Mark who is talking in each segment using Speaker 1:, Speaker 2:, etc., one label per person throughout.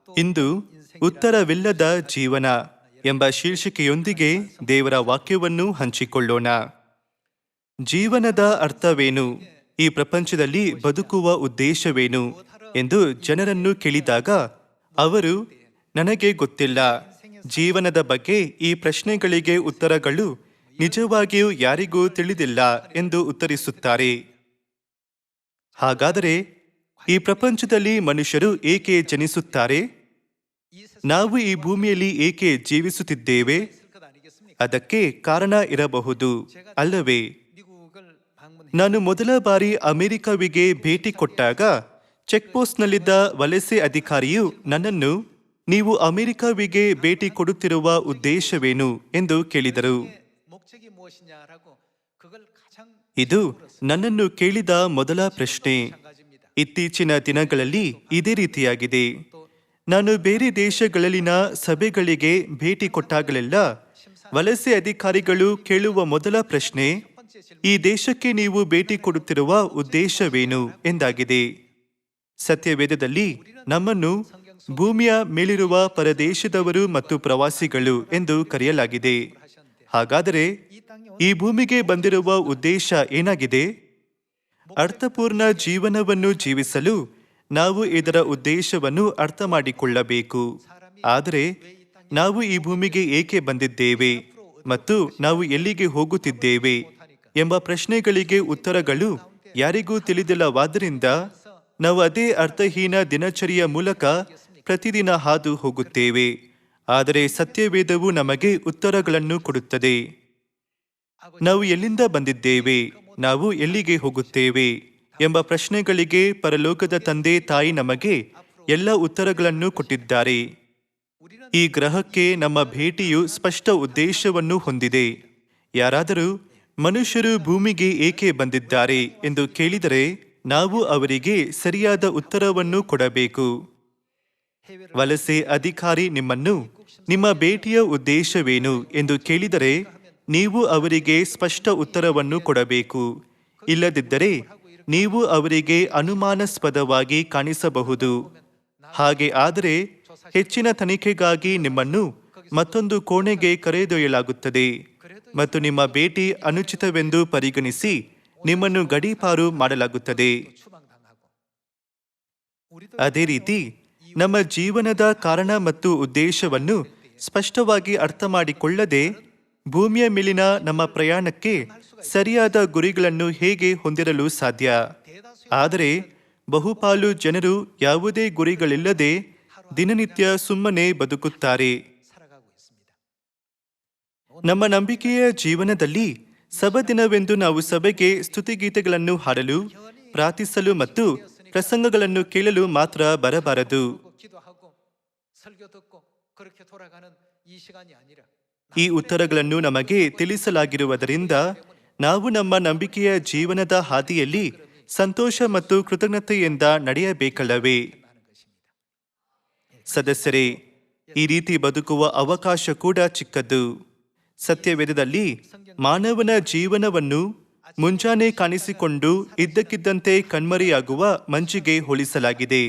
Speaker 1: ಇಂದು ಉತ್ತರವಿಲ್ಲದ ಜೀವನ ಎಂಬ ಶೀರ್ಷಿಕೆಯೊಂದಿಗೆ ದೇವರ ವಾಕ್ಯವನ್ನು ಹಂಚಿಕೊಳ್ಳೋಣ. ಜೀವನದ ಅರ್ಥವೇನು, ಈ ಪ್ರಪಂಚದಲ್ಲಿ ಬದುಕುವ ಉದ್ದೇಶವೇನು ಎಂದು ಜನರನ್ನು ಕೇಳಿದಾಗ ಅವರು ನನಗೆ ಗೊತ್ತಿಲ್ಲ, ಜೀವನದ ಬಗ್ಗೆ ಈ ಪ್ರಶ್ನೆಗಳಿಗೆ ಉತ್ತರಗಳು ನಿಜವಾಗಿಯೂ ಯಾರಿಗೂ ತಿಳಿದಿಲ್ಲ ಎಂದು ಉತ್ತರಿಸುತ್ತಾರೆ. ಹಾಗಾದರೆ ಈ ಪ್ರಪಂಚದಲ್ಲಿ ಮನುಷ್ಯರು ಏಕೆ ಜನಿಸುತ್ತಾರೆ? ನಾವು ಈ ಭೂಮಿಯಲ್ಲಿ ಏಕೆ ಜೀವಿಸುತ್ತಿದ್ದೇವೆ? ಅದಕ್ಕೆ ಕಾರಣ ಇರಬಹುದು ಅಲ್ಲವೇ? ನಾನು ಮೊದಲ ಬಾರಿ ಅಮೆರಿಕವಿಗೆ ಭೇಟಿ ಕೊಟ್ಟಾಗ ಚೆಕ್ಪೋಸ್ಟ್ನಲ್ಲಿದ್ದ ವಲಸೆ ಅಧಿಕಾರಿಯು ನನ್ನನ್ನು, ನೀವು ಅಮೆರಿಕವಿಗೆ ಭೇಟಿ ಕೊಡುತ್ತಿರುವ ಉದ್ದೇಶವೇನು ಎಂದು ಕೇಳಿದರು. ಇದು ನನ್ನನ್ನು ಕೇಳಿದ ಮೊದಲ ಪ್ರಶ್ನೆ. ಇತ್ತೀಚಿನ ದಿನಗಳಲ್ಲಿ ಇದೇ ರೀತಿಯಾಗಿದೆ. ನಾನು ಬೇರೆ ದೇಶಗಳಲ್ಲಿನ ಸಭೆಗಳಿಗೆ ಭೇಟಿ ಕೊಟ್ಟಾಗಲೆಲ್ಲ ವಲಸೆ ಅಧಿಕಾರಿಗಳು ಕೇಳುವ ಮೊದಲ ಪ್ರಶ್ನೆ, ಈ ದೇಶಕ್ಕೆ ನೀವು ಭೇಟಿ ಕೊಡುತ್ತಿರುವ ಉದ್ದೇಶವೇನು ಎಂದಾಗಿದೆ. ಸತ್ಯವೇದದಲ್ಲಿ ನಮ್ಮನ್ನು ಭೂಮಿಯ ಮೇಲಿರುವ ಪರದೇಶದವರು ಮತ್ತು ಪ್ರವಾಸಿಗಳು ಎಂದು ಕರೆಯಲಾಗಿದೆ. ಹಾಗಾದರೆ ಈ ಭೂಮಿಗೆ ಬಂದಿರುವ ಉದ್ದೇಶ ಏನಾಗಿದೆ? ಅರ್ಥಪೂರ್ಣ ಜೀವನವನ್ನು ಜೀವಿಸಲು ನಾವು ಇದರ ಉದ್ದೇಶವನ್ನು ಅರ್ಥ ಮಾಡಿಕೊಳ್ಳಬೇಕು. ಆದರೆ ನಾವು ಈ ಭೂಮಿಗೆ ಏಕೆ ಬಂದಿದ್ದೇವೆ ಮತ್ತು ನಾವು ಎಲ್ಲಿಗೆ ಹೋಗುತ್ತಿದ್ದೇವೆ ಎಂಬ ಪ್ರಶ್ನೆಗಳಿಗೆ ಉತ್ತರಗಳು ಯಾರಿಗೂ ತಿಳಿದಿಲ್ಲವಾದ್ದರಿಂದ ನಾವು ಅದೇ ಅರ್ಥಹೀನ ದಿನಚರಿಯ ಮೂಲಕ ಪ್ರತಿದಿನ ಹಾದು ಹೋಗುತ್ತೇವೆ. ಆದರೆ ಸತ್ಯವೇದವು ನಮಗೆ ಉತ್ತರಗಳನ್ನು ಕೊಡುತ್ತದೆ. ನಾವು ಎಲ್ಲಿಂದ ಬಂದಿದ್ದೇವೆ, ನಾವು ಎಲ್ಲಿಗೆ ಹೋಗುತ್ತೇವೆ ಎಂಬ ಪ್ರಶ್ನೆಗಳಿಗೆ ಪರಲೋಕದ ತಂದೆ ತಾಯಿ ನಮಗೆ ಎಲ್ಲ ಉತ್ತರಗಳನ್ನು ಕೊಟ್ಟಿದ್ದಾರೆ. ಈ ಗ್ರಹಕ್ಕೆ ನಮ್ಮ ಭೇಟಿಯು ಸ್ಪಷ್ಟ ಉದ್ದೇಶವನ್ನು ಹೊಂದಿದೆ. ಯಾರಾದರೂ ಮನುಷ್ಯರು ಭೂಮಿಗೆ ಏಕೆ ಬಂದಿದ್ದಾರೆ ಎಂದು ಕೇಳಿದರೆ ನಾವು ಅವರಿಗೆ ಸರಿಯಾದ ಉತ್ತರವನ್ನು ಕೊಡಬೇಕು. ವಲಸೆ ಅಧಿಕಾರಿ ನಿಮ್ಮನ್ನು, ನಿಮ್ಮ ಭೇಟಿಯ ಉದ್ದೇಶವೇನು ಎಂದು ಕೇಳಿದರೆ ನೀವು ಅವರಿಗೆ ಸ್ಪಷ್ಟ ಉತ್ತರವನ್ನು ಕೊಡಬೇಕು. ಇಲ್ಲದಿದ್ದರೆ ನೀವು ಅವರಿಗೆ ಅನುಮಾನಾಸ್ಪದವಾಗಿ ಕಾಣಿಸಬಹುದು. ಹಾಗೆ ಆದರೆ ಹೆಚ್ಚಿನ ತನಿಖೆಗಾಗಿ ನಿಮ್ಮನ್ನು ಮತ್ತೊಂದು ಕೋಣೆಗೆ ಕರೆದೊಯ್ಯಲಾಗುತ್ತದೆ ಮತ್ತು ನಿಮ್ಮ ಭೇಟಿ ಅನುಚಿತವೆಂದು ಪರಿಗಣಿಸಿ ನಿಮ್ಮನ್ನು ಗಡೀಪಾರು ಮಾಡಲಾಗುತ್ತದೆ. ಅದೇ ರೀತಿ ನಮ್ಮ ಜೀವನದ ಕಾರಣ ಮತ್ತು ಉದ್ದೇಶವನ್ನು ಸ್ಪಷ್ಟವಾಗಿ ಅರ್ಥ ಮಾಡಿಕೊಳ್ಳದೆ ಭೂಮಿಯ ಮೇಲಿನ ನಮ್ಮ ಪ್ರಯಾಣಕ್ಕೆ ಸರಿಯಾದ ಗುರಿಗಳನ್ನು ಹೇಗೆ ಹೊಂದಿರಲು ಸಾಧ್ಯ? ಆದರೆ ಬಹುಪಾಲು ಜನರು ಯಾವುದೇ ಗುರಿಗಳಿಲ್ಲದೆ ದಿನನಿತ್ಯ ಸುಮ್ಮನೆ ಬದುಕುತ್ತಾರೆ. ನಮ್ಮ ನಂಬಿಕೆಯ ಜೀವನದಲ್ಲಿ ಸಭದಿನವೆಂದು ನಾವು ಸಭೆಗೆ ಸ್ತುತಿಗೀತೆಗಳನ್ನು ಹಾಡಲು, ಪ್ರಾರ್ಥಿಸಲು ಮತ್ತು ಪ್ರಸಂಗಗಳನ್ನು ಕೇಳಲು ಮಾತ್ರ ಬರಬಾರದು. ಈ ಉತ್ತರಗಳನ್ನು ನಮಗೆ ತಿಳಿಸಲಾಗಿರುವುದರಿಂದ ನಾವು ನಮ್ಮ ನಂಬಿಕೆಯ ಜೀವನದ ಹಾದಿಯಲ್ಲಿ ಸಂತೋಷ ಮತ್ತು ಕೃತಜ್ಞತೆಯಿಂದ ನಡೆಯಬೇಕಲ್ಲವೇ? ಸದಸ್ಯರೇ, ಈ ರೀತಿ ಬದುಕುವ ಅವಕಾಶ ಕೂಡ ಚಿಕ್ಕದ್ದು. ಸತ್ಯವೇದದಲ್ಲಿ ಮಾನವನ ಜೀವನವನ್ನು ಮುಂಜಾನೆ ಕಾಣಿಸಿಕೊಂಡು ಇದ್ದಕ್ಕಿದ್ದಂತೆ ಕಣ್ಮರೆಯಾಗುವ ಮಂಜಿಗೆ ಹೋಲಿಸಲಾಗಿದೆ.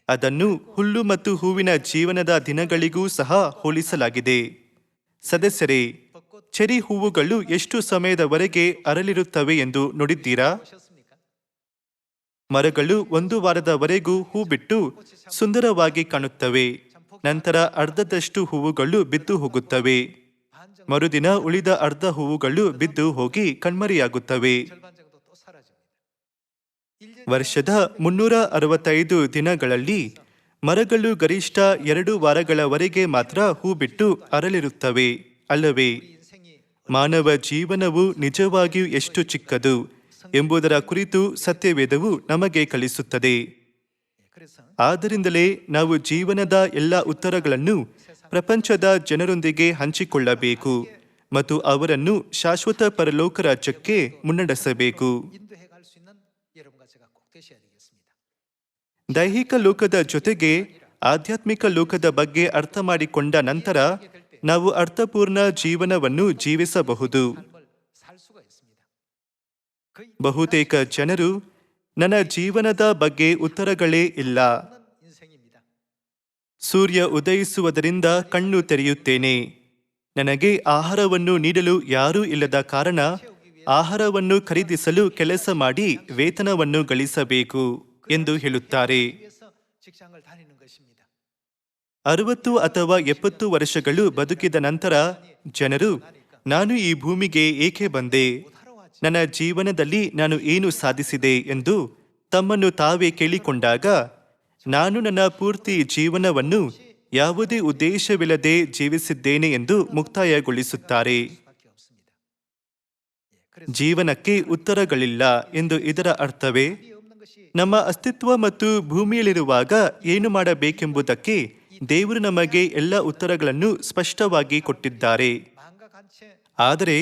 Speaker 1: ಅದನ್ನು ಹುಲ್ಲು ಮತ್ತು ಹೂವಿನ ಜೀವನದ ದಿನಗಳಿಗೂ ಸಹ ಹೋಲಿಸಲಾಗಿದೆ. ಸದಸ್ಯರೇ, ಚೆರಿ ಹೂವುಗಳು ಎಷ್ಟು ಸಮಯದವರೆಗೆ ಅರಳಿರುತ್ತವೆ ಎಂದು ನೋಡಿದ್ದೀರಾ? ಮರಗಳು 1 ವಾರದವರೆಗೂ ಹೂ ಬಿಟ್ಟು ಸುಂದರವಾಗಿ ಕಾಣುತ್ತವೆ. ನಂತರ ಅರ್ಧದಷ್ಟು ಹೂವುಗಳು ಬಿದ್ದು ಹೋಗುತ್ತವೆ. ಮರುದಿನ ಉಳಿದ ಅರ್ಧ ಹೂವುಗಳು ಬಿದ್ದು ಹೋಗಿ ಕಣ್ಮರೆಯಾಗುತ್ತವೆ. ವರ್ಷದ 365 ದಿನಗಳಲ್ಲಿ ಮರಗಳು ಗರಿಷ್ಠ 2 ವಾರಗಳವರೆಗೆ ಮಾತ್ರ ಹೂ ಬಿಟ್ಟು ಅರಳಿರುತ್ತವೆ ಅಲ್ಲವೇ? ಮಾನವ ಜೀವನವು ನಿಜವಾಗಿಯೂ ಎಷ್ಟು ಚಿಕ್ಕದು ಎಂಬುದರ ಕುರಿತು ಸತ್ಯವೇದವು ನಮಗೆ ಕಲಿಸುತ್ತದೆ. ಆದ್ದರಿಂದಲೇ ನಾವು ಜೀವನದ ಎಲ್ಲ ಉತ್ತರಗಳನ್ನು ಪ್ರಪಂಚದ ಜನರೊಂದಿಗೆ ಹಂಚಿಕೊಳ್ಳಬೇಕು ಮತ್ತು ಅವರನ್ನು ಶಾಶ್ವತ ಪರಲೋಕ ರಾಜ್ಯಕ್ಕೆ ಮುನ್ನಡೆಸಬೇಕು. ದೈಹಿಕ ಲೋಕದ ಜೊತೆಗೆ ಆಧ್ಯಾತ್ಮಿಕ ಲೋಕದ ಬಗ್ಗೆ ಅರ್ಥ ಮಾಡಿಕೊಂಡ ನಂತರ ನಾವು ಅರ್ಥಪೂರ್ಣ ಜೀವನವನ್ನು ಜೀವಿಸಬಹುದು. ಬಹುತೇಕ ಜನರು ನನ್ನ ಜೀವನದ ಬಗ್ಗೆ ಉತ್ತರಗಳೇ ಇಲ್ಲ, ಸೂರ್ಯ ಉದಯಿಸುವುದರಿಂದ ಕಣ್ಣು ತೆರೆಯುತ್ತೇನೆ. ನನಗೆ ಆಹಾರವನ್ನು ನೀಡಲು ಯಾರೂ ಇಲ್ಲದ ಕಾರಣ ಆಹಾರವನ್ನು ಖರೀದಿಸಲು ಕೆಲಸ ಮಾಡಿ ವೇತನವನ್ನು ಗಳಿಸಬೇಕು ಎಂದು ಹೇಳುತ್ತಾರೆ. 60 ಅಥವಾ 70 ವರ್ಷಗಳು ಬದುಕಿದ ನಂತರ ಜನರು, ನಾನು ಈ ಭೂಮಿಗೆ ಏಕೆ ಬಂದೆ, ನನ್ನ ಜೀವನದಲ್ಲಿ ನಾನು ಏನು ಸಾಧಿಸಿದೆ ಎಂದು ತಮ್ಮನ್ನು ತಾವೇ ಕೇಳಿಕೊಂಡಾಗ, ನಾನು ನನ್ನ ಪೂರ್ತಿ ಜೀವನವನ್ನು ಯಾವುದೇ ಉದ್ದೇಶವಿಲ್ಲದೆ ಜೀವಿಸಿದ್ದೇನೆ ಎಂದು ಮುಕ್ತಾಯಗೊಳಿಸುತ್ತಾರೆ. ಜೀವನಕ್ಕೆ ಉತ್ತರಗಳಿಲ್ಲ ಎಂದು ಇದರ ಅರ್ಥವೇ? ನಮ್ಮ ಅಸ್ತಿತ್ವ ಮತ್ತು ಭೂಮಿಯಲ್ಲಿರುವಾಗ ಏನು ಮಾಡಬೇಕೆಂಬುದಕ್ಕೆ ದೇವರು ನಮಗೆ ಎಲ್ಲ ಉತ್ತರಗಳನ್ನು ಸ್ಪಷ್ಟವಾಗಿ ಕೊಟ್ಟಿದ್ದಾರೆ. ಆದರೆ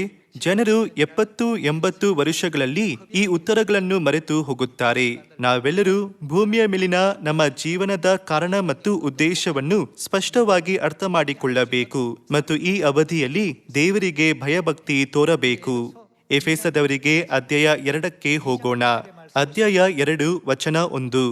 Speaker 1: ಜನರು 70-80 ವರ್ಷಗಳಲ್ಲಿ ಈ ಉತ್ತರಗಳನ್ನು ಮರೆತು ಹೋಗುತ್ತಾರೆ. ನಾವೆಲ್ಲರೂ ಭೂಮಿಯ ಮೇಲಿನ ನಮ್ಮ ಜೀವನದ ಕಾರಣ ಮತ್ತು ಉದ್ದೇಶವನ್ನು ಸ್ಪಷ್ಟವಾಗಿ ಅರ್ಥ ಮಾಡಿಕೊಳ್ಳಬೇಕು ಮತ್ತು ಈ ಅವಧಿಯಲ್ಲಿ ದೇವರಿಗೆ ಭಯಭಕ್ತಿ ತೋರಬೇಕು. ಎಫೆಸದವರಿಗೆ ಅಧ್ಯಾಯ 2ಕ್ಕೆ ಹೋಗೋಣ. ಅಧ್ಯಾಯ 2 ವಚನ 1.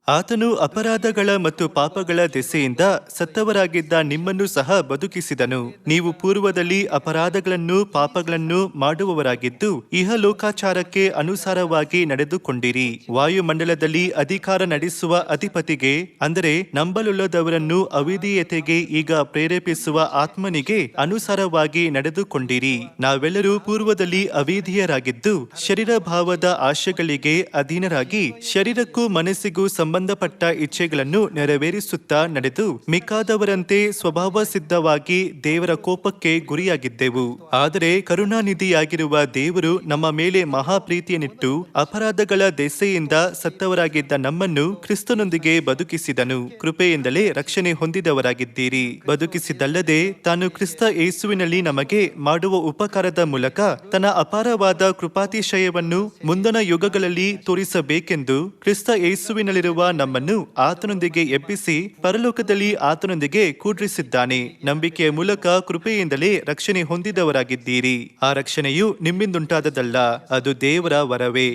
Speaker 1: ಆತನು ಅಪರಾಧಗಳ ಮತ್ತು ಪಾಪಗಳ ದೆಸೆಯಿಂದ ಸತ್ತವರಾಗಿದ್ದ ನಿಮ್ಮನ್ನು ಸಹ ಬದುಕಿಸಿದನು. ನೀವು ಪೂರ್ವದಲ್ಲಿ ಅಪರಾಧಗಳನ್ನು ಪಾಪಗಳನ್ನು ಮಾಡುವವರಾಗಿದ್ದು ಇಹಲೋಕಾಚಾರಕ್ಕೆ ಅನುಸಾರವಾಗಿ ನಡೆದುಕೊಂಡಿರಿ. ವಾಯುಮಂಡಲದಲ್ಲಿ ಅಧಿಕಾರ ನಡೆಸುವ ಅಧಿಪತಿಗೆ, ಅಂದರೆ ನಂಬಲುಳ್ಳದವರನ್ನು ಅವಿಧೇಯತೆಗೆ ಈಗ ಪ್ರೇರೇಪಿಸುವ ಆತ್ಮನಿಗೆ ಅನುಸಾರವಾಗಿ ನಡೆದುಕೊಂಡಿರಿ. ನಾವೆಲ್ಲರೂ ಪೂರ್ವದಲ್ಲಿ ಅವಿಧೇಯರಾಗಿದ್ದು ಶರೀರ ಭಾವದ ಆಶೆಗಳಿಗೆ ಅಧೀನರಾಗಿ ಶರೀರಕ್ಕೂ ಮನಸ್ಸಿಗೂ ಸಂಬಂಧಪಟ್ಟ ಇಚ್ಛೆಗಳನ್ನು ನೆರವೇರಿಸುತ್ತಾ ನಡೆದು ಮಿಕ್ಕಾದವರಂತೆ ಸ್ವಭಾವ ಸಿದ್ಧವಾಗಿ ದೇವರ ಕೋಪಕ್ಕೆ ಗುರಿಯಾಗಿದ್ದೆವು. ಆದರೆ ಕರುಣಾನಿಧಿಯಾಗಿರುವ ದೇವರು ನಮ್ಮ ಮೇಲೆ ಮಹಾಪ್ರೀತಿಯನ್ನಿಟ್ಟು ಅಪರಾಧಗಳ ದೆಸೆಯಿಂದ ಸತ್ತವರಾಗಿದ್ದ ನಮ್ಮನ್ನು ಕ್ರಿಸ್ತನೊಂದಿಗೆ ಬದುಕಿಸಿದನು. ಕೃಪೆಯಿಂದಲೇ ರಕ್ಷಣೆ ಹೊಂದಿದವರಾಗಿದ್ದೀರಿ. ಬದುಕಿಸಿದಲ್ಲದೆ ತಾನು ಕ್ರಿಸ್ತ ಯೇಸುವಿನಲ್ಲಿ ನಮಗೆ ಮಾಡುವ ಉಪಕಾರದ ಮೂಲಕ ತನ್ನ ಅಪಾರವಾದ ಕೃಪಾತಿಶಯವನ್ನು ಮುಂದಣ ಯುಗಗಳಲ್ಲಿ ತೋರಿಸಬೇಕೆಂದು ಕ್ರಿಸ್ತ ಯೇಸುವಿನಲ್ಲಿರುವ ನಮ್ಮನ್ನು ಆತನೊಂದಿಗೆ ಎಬ್ಬಿಸಿ ಪರಲೋಕದಲ್ಲಿ ಆತನೊಂದಿಗೆ ಕೂಡ್ರಿಸಿದ್ದಾನೆ. ನಂಬಿಕೆಯ ಮೂಲಕ ಕೃಪೆಯಿಂದಲೇ ರಕ್ಷಣೆ ಹೊಂದಿದವರಾಗಿದ್ದೀರಿ. ಆ ರಕ್ಷಣೆಯು ನಿಮ್ಮಿಂದುಂಟಾದದಲ್ಲ, ಅದು ದೇವರ ವರವೇ.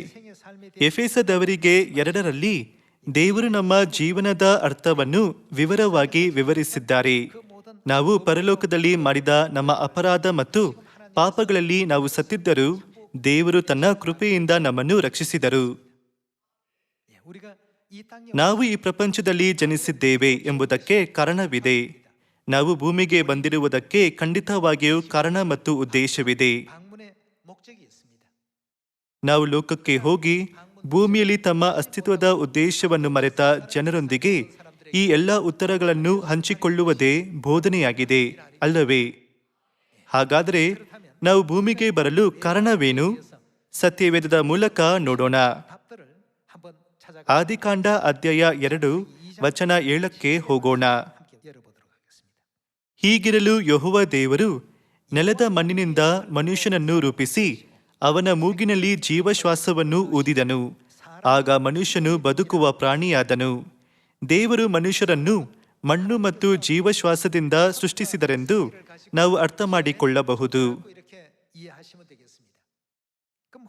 Speaker 1: ಎಫೆಸದವರಿಗೆ 2ರಲ್ಲಿ ದೇವರು ನಮ್ಮ ಜೀವನದ ಅರ್ಥವನ್ನು ವಿವರವಾಗಿ ವಿವರಿಸಿದ್ದಾರೆ. ನಾವು ಪರಲೋಕದಲ್ಲಿ ಮಾಡಿದ ನಮ್ಮ ಅಪರಾಧ ಮತ್ತು ಪಾಪಗಳಲ್ಲಿ ನಾವು ಸತ್ತಿದ್ದರೂ ದೇವರು ತನ್ನ ಕೃಪೆಯಿಂದ ನಮ್ಮನ್ನು ರಕ್ಷಿಸಿದರು. ನಾವು ಈ ಪ್ರಪಂಚದಲ್ಲಿ ಜನಿಸಿದ್ದೇವೆ ಎಂಬುದಕ್ಕೆ ಕಾರಣವಿದೆ. ನಾವು ಭೂಮಿಗೆ ಬಂದಿರುವುದಕ್ಕೆ ಖಂಡಿತವಾಗಿಯೂ ಕಾರಣ ಮತ್ತು ಉದ್ದೇಶವಿದೆ. ನಾವು ಲೋಕಕ್ಕೆ ಹೋಗಿ ಭೂಮಿಯಲ್ಲಿ ತಮ್ಮ ಅಸ್ತಿತ್ವದ ಉದ್ದೇಶವನ್ನು ಮರೆತ ಜನರೊಂದಿಗೆ ಈ ಎಲ್ಲ ಉತ್ತರಗಳನ್ನು ಹಂಚಿಕೊಳ್ಳುವುದೇ ಬೋಧನೆಯಾಗಿದೆ, ಅಲ್ಲವೇ? ಹಾಗಾದರೆ ನಾವು ಭೂಮಿಗೆ ಬರಲು ಕಾರಣವೇನು? ಸತ್ಯವೇದದ ಮೂಲಕ ನೋಡೋಣ. ಆದಿಕಾಂಡ ಅಧ್ಯಾಯ 2 ವಚನ 7ಕ್ಕೆ ಹೋಗೋಣ. ಹೀಗಿರಲು ಯೆಹೋವ ದೇವರು ನೆಲದ ಮಣ್ಣಿನಿಂದ ಮನುಷ್ಯನನ್ನು ರೂಪಿಸಿ ಅವನ ಮೂಗಿನಲ್ಲಿ ಜೀವಶ್ವಾಸವನ್ನು ಊದಿದನು. ಆಗ ಮನುಷ್ಯನು ಬದುಕುವ ಪ್ರಾಣಿಯಾದನು. ದೇವರು ಮನುಷ್ಯರನ್ನು ಮಣ್ಣು ಮತ್ತು ಜೀವಶ್ವಾಸದಿಂದ ಸೃಷ್ಟಿಸಿದರೆಂದು ನಾವು ಅರ್ಥ ಮಾಡಿಕೊಳ್ಳಬಹುದು.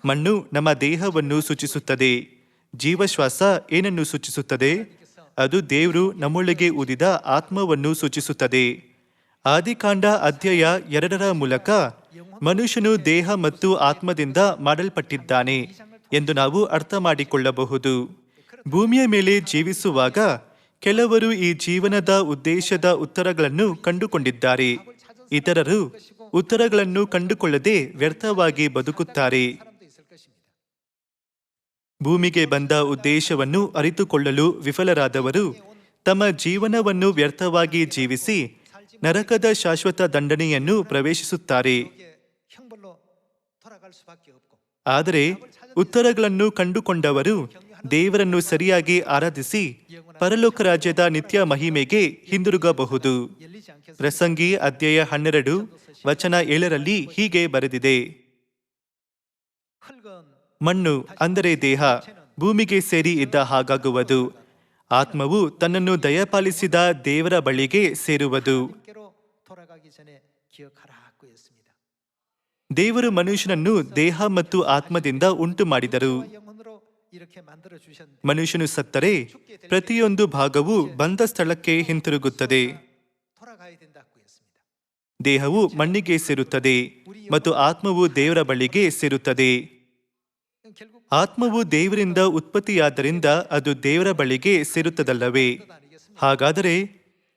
Speaker 1: ಮಣ್ಣು ನಮ್ಮ ದೇಹವನ್ನು ಸೂಚಿಸುತ್ತದೆ. ಜೀವಶ್ವಾಸ ಏನನ್ನು ಸೂಚಿಸುತ್ತದೆ? ಅದು ದೇವರು ನಮ್ಮೊಳಗೆ ಊದಿದ ಆತ್ಮವನ್ನು ಸೂಚಿಸುತ್ತದೆ. ಆದಿಕಾಂಡ ಅಧ್ಯಾಯ 2ರ ಮೂಲಕ ಮನುಷ್ಯನು ದೇಹ ಮತ್ತು ಆತ್ಮದಿಂದ ಮಾಡಲ್ಪಟ್ಟಿದ್ದಾನೆ ಎಂದು ನಾವು ಅರ್ಥ ಮಾಡಿಕೊಳ್ಳಬಹುದು. ಭೂಮಿಯ ಮೇಲೆ ಜೀವಿಸುವಾಗ ಕೆಲವರು ಈ ಜೀವನದ ಉದ್ದೇಶದ ಉತ್ತರಗಳನ್ನು ಕಂಡುಕೊಂಡಿದ್ದಾರೆ. ಇತರರು ಉತ್ತರಗಳನ್ನು ಕಂಡುಕೊಳ್ಳದೆ ವ್ಯರ್ಥವಾಗಿ ಬದುಕುತ್ತಾರೆ. ಭೂಮಿಗೆ ಬಂದ ಉದ್ದೇಶವನ್ನು ಅರಿತುಕೊಳ್ಳಲು ವಿಫಲರಾದವರು ತಮ್ಮ ಜೀವನವನ್ನು ವ್ಯರ್ಥವಾಗಿ ಜೀವಿಸಿ ನರಕದ ಶಾಶ್ವತ ದಂಡನೆಯನ್ನು ಪ್ರವೇಶಿಸುತ್ತಾರೆ. ಆದರೆ ಉತ್ತರಗಳನ್ನು ಕಂಡುಕೊಂಡವರು ದೇವರನ್ನು ಸರಿಯಾಗಿ ಆರಾಧಿಸಿ ಪರಲೋಕ ರಾಜ್ಯದ ನಿತ್ಯ ಮಹಿಮೆಗೆ ಹಿಂದಿರುಗಬಹುದು. ಪ್ರಸಂಗಿ ಅಧ್ಯಾಯ 12 ವಚನ 7ರಲ್ಲಿ ಹೀಗೆ ಬರೆದಿದೆ: ಮಣ್ಣು ಅಂದರೆ ದೇಹ ಭೂಮಿಗೆ ಸೇರಿ ಇದ್ದ ಹಾಗಾಗುವುದು. ಆತ್ಮವು ತನ್ನನ್ನು ದಯಪಾಲಿಸಿದ ದೇವರ ಬಳಿಗೆ ಸೇರುವುದು. ದೇವರು ಮನುಷ್ಯನನ್ನು ದೇಹ ಮತ್ತು ಆತ್ಮದಿಂದ ಉಂಟು ಮಾಡಿದರು.
Speaker 2: 이렇게 만들어 주셨는데
Speaker 1: ಮನುಷ್ಯನು ಸತ್ತರೆ ಪ್ರತಿಯೊಂದು ಭಾಗವು ಬಂದ ಸ್ಥಳಕ್ಕೆ ಹಿಂತಿರುಗುತ್ತದೆ.
Speaker 2: 돌아가야 된다고 했습니다.
Speaker 1: ದೇಹವು ಮಣ್ಣಿಗೆ ಸೇರುತ್ತದೆ ಮತ್ತು ಆತ್ಮವು ದೇವರ ಬಳಿಗೆ ಸೇರುತ್ತದೆ.
Speaker 2: 결국
Speaker 1: ಆತ್ಮವು ದೇವರಿಂದ ಉತ್ಪತ್ತಿಯಾದ್ದರಿಂದ ಅದು ದೇವರ ಬಳಿಗೆ ಸೇರುತ್ತದಲ್ಲವೇ? ಹಾಗಾದರೆ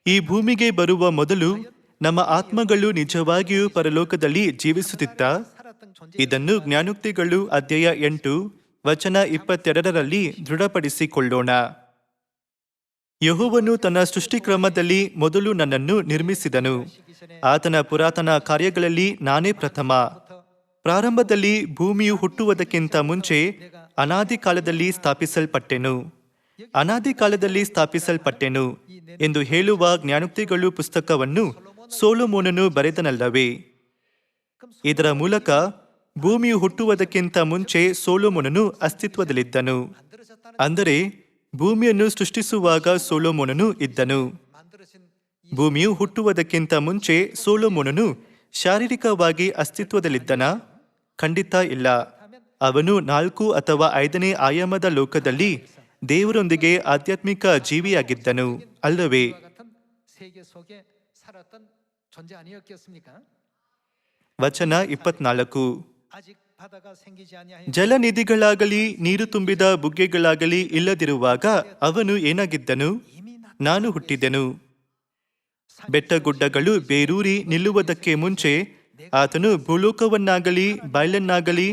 Speaker 1: ಈ ಭೂಮಿಗೆ ಬರುವ ಮೊದಲು ನಮ್ಮ ಆತ್ಮಗಳು ನಿಜವಾಗಿಯೂ ಪರಲೋಕದಲ್ಲಿ ಜೀವಿಸುತ್ತಿತ್ತ?
Speaker 2: 살았던 존재
Speaker 1: ಇದನ್ನು ಜ್ಞಾನೋಕ್ತಿಗಳು ಅಧ್ಯಾಯ 8 ವಚನ 22ರಲ್ಲಿ ದೃಢಪಡಿಸಿಕೊಳ್ಳೋಣ. ಯೆಹೋವನು ತನ್ನ ಸೃಷ್ಟಿಕ್ರಮದಲ್ಲಿ ಮೊದಲು ನನ್ನನ್ನು ನಿರ್ಮಿಸಿದನು. ಆತನ ಪುರಾತನ ಕಾರ್ಯಗಳಲ್ಲಿ ನಾನೇ ಪ್ರಥಮ. ಪ್ರಾರಂಭದಲ್ಲಿ ಭೂಮಿಯು ಹುಟ್ಟುವುದಕ್ಕಿಂತ ಮುಂಚೆ ಅನಾದಿ ಕಾಲದಲ್ಲಿ ಸ್ಥಾಪಿಸಲ್ಪಟ್ಟೆನು. ಅನಾದಿ ಕಾಲದಲ್ಲಿ ಸ್ಥಾಪಿಸಲ್ಪಟ್ಟೆನು ಎಂದು ಹೇಳುವ ಜ್ಞಾನೋಕ್ತಿಗಳು ಪುಸ್ತಕವನ್ನು ಸೊಲೊಮೋನನು ಬರೆದನಲ್ಲವೇ? ಇದರ ಮೂಲಕ ಭೂಮಿಯು ಹುಟ್ಟುವುದಕ್ಕಿಂತ ಮುಂಚೆ ಸೊಲೊಮೋನನು ಅಸ್ತಿತ್ವದಲ್ಲಿದ್ದನು. ಅಂದರೆ ಭೂಮಿಯನ್ನು ಸೃಷ್ಟಿಸುವಾಗ ಸೊಲೊಮೋನನು ಇದ್ದನು.
Speaker 2: 만들어진
Speaker 1: ಭೂಮಿಯು ಹುಟ್ಟುವುದಕ್ಕಿಂತ ಮುಂಚೆ ಸೊಲೊಮೋನನು ಶಾರೀರಿಕವಾಗಿ ಅಸ್ತಿತ್ವದಲ್ಲಿದ್ದನಾ? ಖಂಡಿತ ಇಲ್ಲ. ಅವನು 4 ಅಥವಾ 5ನೇ ಆಯಾಮದ ಲೋಕದಲ್ಲಿ ದೇವರೊಂದಿಗೆ ಆಧ್ಯಾತ್ಮಿಕ ಜೀವಿಯಾಗಿದ್ದನು ಅಲ್ಲವೇ?
Speaker 2: 과 같은 세계 속에 살았던 존재 아니었겠습니까?
Speaker 1: ವಚನ 24.
Speaker 2: 아직 바다가 생기지 아니하여
Speaker 1: ಜಲನಿಧಿಗಳಾಗಲಿ ನೀರು ತುಂಬಿದ ಬುಗ್ಗೆಗಳಾಗಲಿ ಇಲ್ಲದಿರುವಾಗ ಅವನು ಏನಾಗಿದ್ದನು?
Speaker 2: 이미 나
Speaker 1: ನಾನು ಹುಟ್ಟಿದೆನು. ಬೆಟ್ಟಗುಡ್ಡಗಳು ಬೇರೂರಿ ನಿಲ್ಲುವುದಕ್ಕೆ ಮುಂಚೆ ಆತನು ಭೂಲೋಕವನ್ನಾಗಲಿ ಬಯಲನ್ನಾಗಲಿ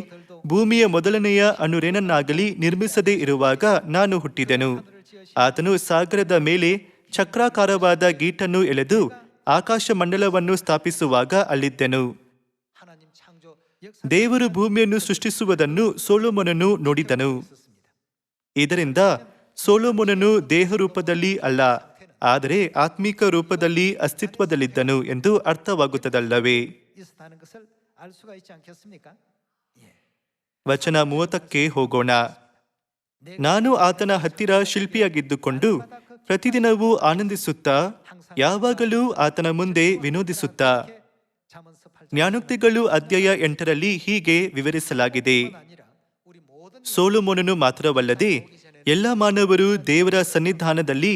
Speaker 1: ಭೂಮಿಯ ಮೊದಲನೆಯ ಅಣುರೇನನ್ನಾಗಲಿ ನಿರ್ಮಿಸದೇ ಇರುವಾಗ ನಾನು ಹುಟ್ಟಿದೆನು. ಆತನು ಸಾಗರದ ಮೇಲೆ ಚಕ್ರಾಕಾರವಾದ ಗೀಟನ್ನು ಎಳೆದು ಆಕಾಶ ಮಂಡಲವನ್ನು ಸ್ಥಾಪಿಸುವಾಗ ಅಲ್ಲಿದ್ದೆನು.
Speaker 2: 하나님 창조 역사
Speaker 1: ದೇವರು ಭೂಮಿಯನ್ನು ಸೃಷ್ಟಿಸುವುದನ್ನು ಸೊಲೊಮೋನನು ನೋಡಿದನು. ಇದರಿಂದ ಸೊಲೊಮೋನನು ದೇಹ ರೂಪದಲ್ಲಿ ಅಲ್ಲ, ಆದರೆ ಆತ್ಮಿಕ ರೂಪದಲ್ಲಿ ಅಸ್ತಿತ್ವದಲ್ಲಿದ್ದನು ಎಂದು ಅರ್ಥವಾಗುತ್ತದಲ್ಲವೇ?
Speaker 2: 있었다는 것을 알 수가 있지 않겠습니까?
Speaker 1: ವಚನ 30ಕ್ಕೆ ಹೋಗೋಣ. ನಾನು ಆತನ ಹತ್ತಿರ ಶಿಲ್ಪಿಯಾಗಿದ್ದುಕೊಂಡು ಪ್ರತಿದಿನವೂ ಆನಂದಿಸುತ್ತಾ ಯಾವಾಗಲೂ ಆತನ ಮುಂದೆ ವಿನೋದಿಸುತ್ತಾ.
Speaker 2: 잠언서 8장
Speaker 1: ಜ್ಞಾನೋಕ್ತಿಗಳು ಅಧ್ಯಾಯ 8ರಲ್ಲಿ ಹೀಗೆ ವಿವರಿಸಲಾಗಿದೆ.
Speaker 2: 아니라 우리 모든
Speaker 1: ಸೊಲೊಮೋನನು ಮಾತ್ರವಲ್ಲದೆ ಎಲ್ಲ ಮಾನವರು ದೇವರ ಸನ್ನಿಧಾನದಲ್ಲಿ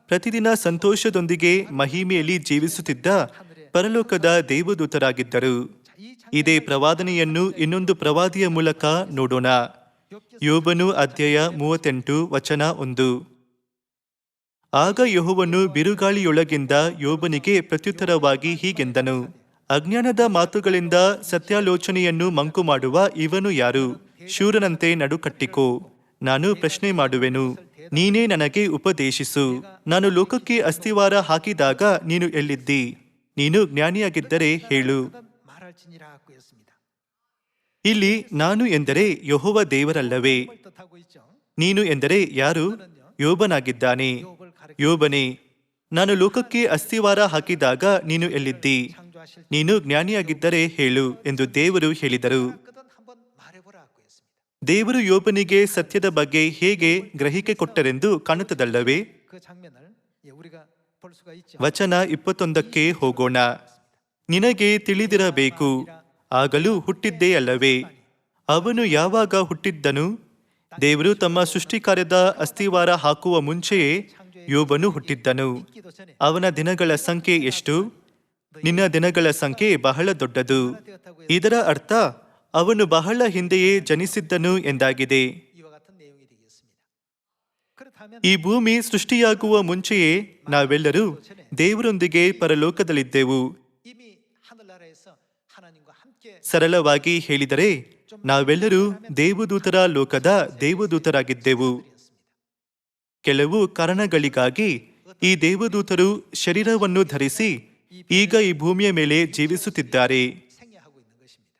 Speaker 1: ಪ್ರತಿದಿನ ಸಂತೋಷದೊಂದಿಗೆ ಮಹಿಮೆಯಲ್ಲಿ ಜೀವಿಸುತ್ತಿದ್ದ ಪರಲೋಕದ ದೇವದೂತರಾಗಿದ್ದರು. ಇದೇ ಪ್ರವಾದನೆಯನ್ನು ಇನ್ನೊಂದು ಪ್ರವಾದಿಯ ಮೂಲಕ ನೋಡೋಣ. ಯೋಬನು ಅಧ್ಯಾಯ 38 ವಚನ 1. ಆಗ ಯೆಹೋವನು ಬಿರುಗಾಳಿಯೊಳಗಿಂದ ಯೋಬನಿಗೆ ಪ್ರತ್ಯುತ್ತರವಾಗಿ ಹೀಗೆಂದನು, ಅಜ್ಞಾನದ ಮಾತುಗಳಿಂದ ಸತ್ಯಾಲೋಚನೆಯನ್ನು ಮಂಕು ಮಾಡುವ ಇವನು ಯಾರು? ಶೂರನಂತೆ ನಡುಕಟ್ಟಿಕೋ. ನಾನು ಪ್ರಶ್ನೆ ಮಾಡುವೆನು, ನೀನೇ ನನಗೆ ಉಪದೇಶಿಸು. ನಾನು ಲೋಕಕ್ಕೆ ಅಸ್ತಿವಾರ ಹಾಕಿದಾಗ ನೀನು ಎಲ್ಲಿದ್ದಿ? ನೀನು ಜ್ಞಾನಿಯಾಗಿದ್ದರೆ ಹೇಳು.
Speaker 2: 말할지니라고 했습니다.
Speaker 1: ಇಲ್ಲಿ ನಾನು ಎಂದರೆ ಯೆಹೋವ ದೇವರಲ್ಲವೇ?
Speaker 2: 뭘 뜻하고 있죠?
Speaker 1: ನೀನು ಎಂದರೆ ಯಾರು? ಯೋಬನಾಗಿದ್ದಾನೆ.
Speaker 2: 욥을 가리켜
Speaker 1: ಯೋಬನೇ, ನಾನು ಲೋಕಕ್ಕೆ ಅಸ್ತಿವಾರ ಹಾಕಿದಾಗ ನೀನು ಎಲ್ಲಿದ್ದಿ?
Speaker 2: 창조하실
Speaker 1: ನೀನು ಜ್ಞಾನಿಯಾಗಿದ್ದರೆ ಹೇಳು ಎಂದು ದೇವರು ಹೇಳಿದರು.
Speaker 2: 거든 한번 말해보라고 했습니다.
Speaker 1: ದೇವರು ಯೋಬನಿಗೆ ಸತ್ಯದ ಬಗ್ಗೆ ಹೇಗೆ ಗ್ರಹಿಕೆ ಕೊಟ್ಟರೆಂದು ಕಾಣುತ್ತದಲ್ಲವೇ?
Speaker 2: 그 장면을 우리가 볼 수가 있죠.
Speaker 1: ವಚನ 21ಕ್ಕೆ ಹೋಗೋಣ. ನಿನಗೆ ತಿಳಿದಿರಬೇಕು, ಆಗಲೂ ಹುಟ್ಟಿದ್ದೇ ಅಲ್ಲವೇ? ಅವನು ಯಾವಾಗ ಹುಟ್ಟಿದ್ದನು? ದೇವರು ತಮ್ಮ ಸೃಷ್ಟಿ ಕಾರ್ಯದ ಅಸ್ತಿವಾರ ಹಾಕುವ ಮುಂಚೆಯೇ ಯೋಬನು ಹುಟ್ಟಿದ್ದನು.
Speaker 2: 있기도 전에
Speaker 1: ಅವನ ದಿನಗಳ ಸಂಖ್ಯೆ ಎಷ್ಟು? ನಿನ್ನ ದಿನಗಳ ಸಂಖ್ಯೆ ಬಹಳ ದೊಡ್ಡದು. ಇದರ ಅರ್ಥ ಅವನು ಬಹಳ ಹಿಂದೆಯೇ ಜನಿಸಿದ್ದನು ಎಂದಾಗಿದೆ.
Speaker 2: 이와 같은 내용이 되겠습니다. 그렇다면
Speaker 1: ಈ ಭೂಮಿ ಸೃಷ್ಟಿಯಾಗುವ ಮುಂಚೆಯೇ ನಾವೆಲ್ಲರೂ ದೇವರೊಂದಿಗೆ ಪರಲೋಕದಲ್ಲಿದ್ದೆವು.
Speaker 2: 이미 하늘나라에서 하나님과 함께
Speaker 1: ಸರಳವಾಗಿ ಹೇಳಿದರೆ ನಾವೆಲ್ಲರೂ ದೇವದೂತರ ಲೋಕದ ದೇವದೂತರಾಗಿದ್ದೆವು. ಕೆಲವು ಕಾರಣಗಳಿಗಾಗಿ ಈ ದೇವದೂತರು ಶರೀರವನ್ನು ಧರಿಸಿ ಈಗ ಈ ಭೂಮಿಯ ಮೇಲೆ ಜೀವಿಸುತ್ತಿದ್ದಾರೆ.
Speaker 2: 생애하고 있는 것입니다.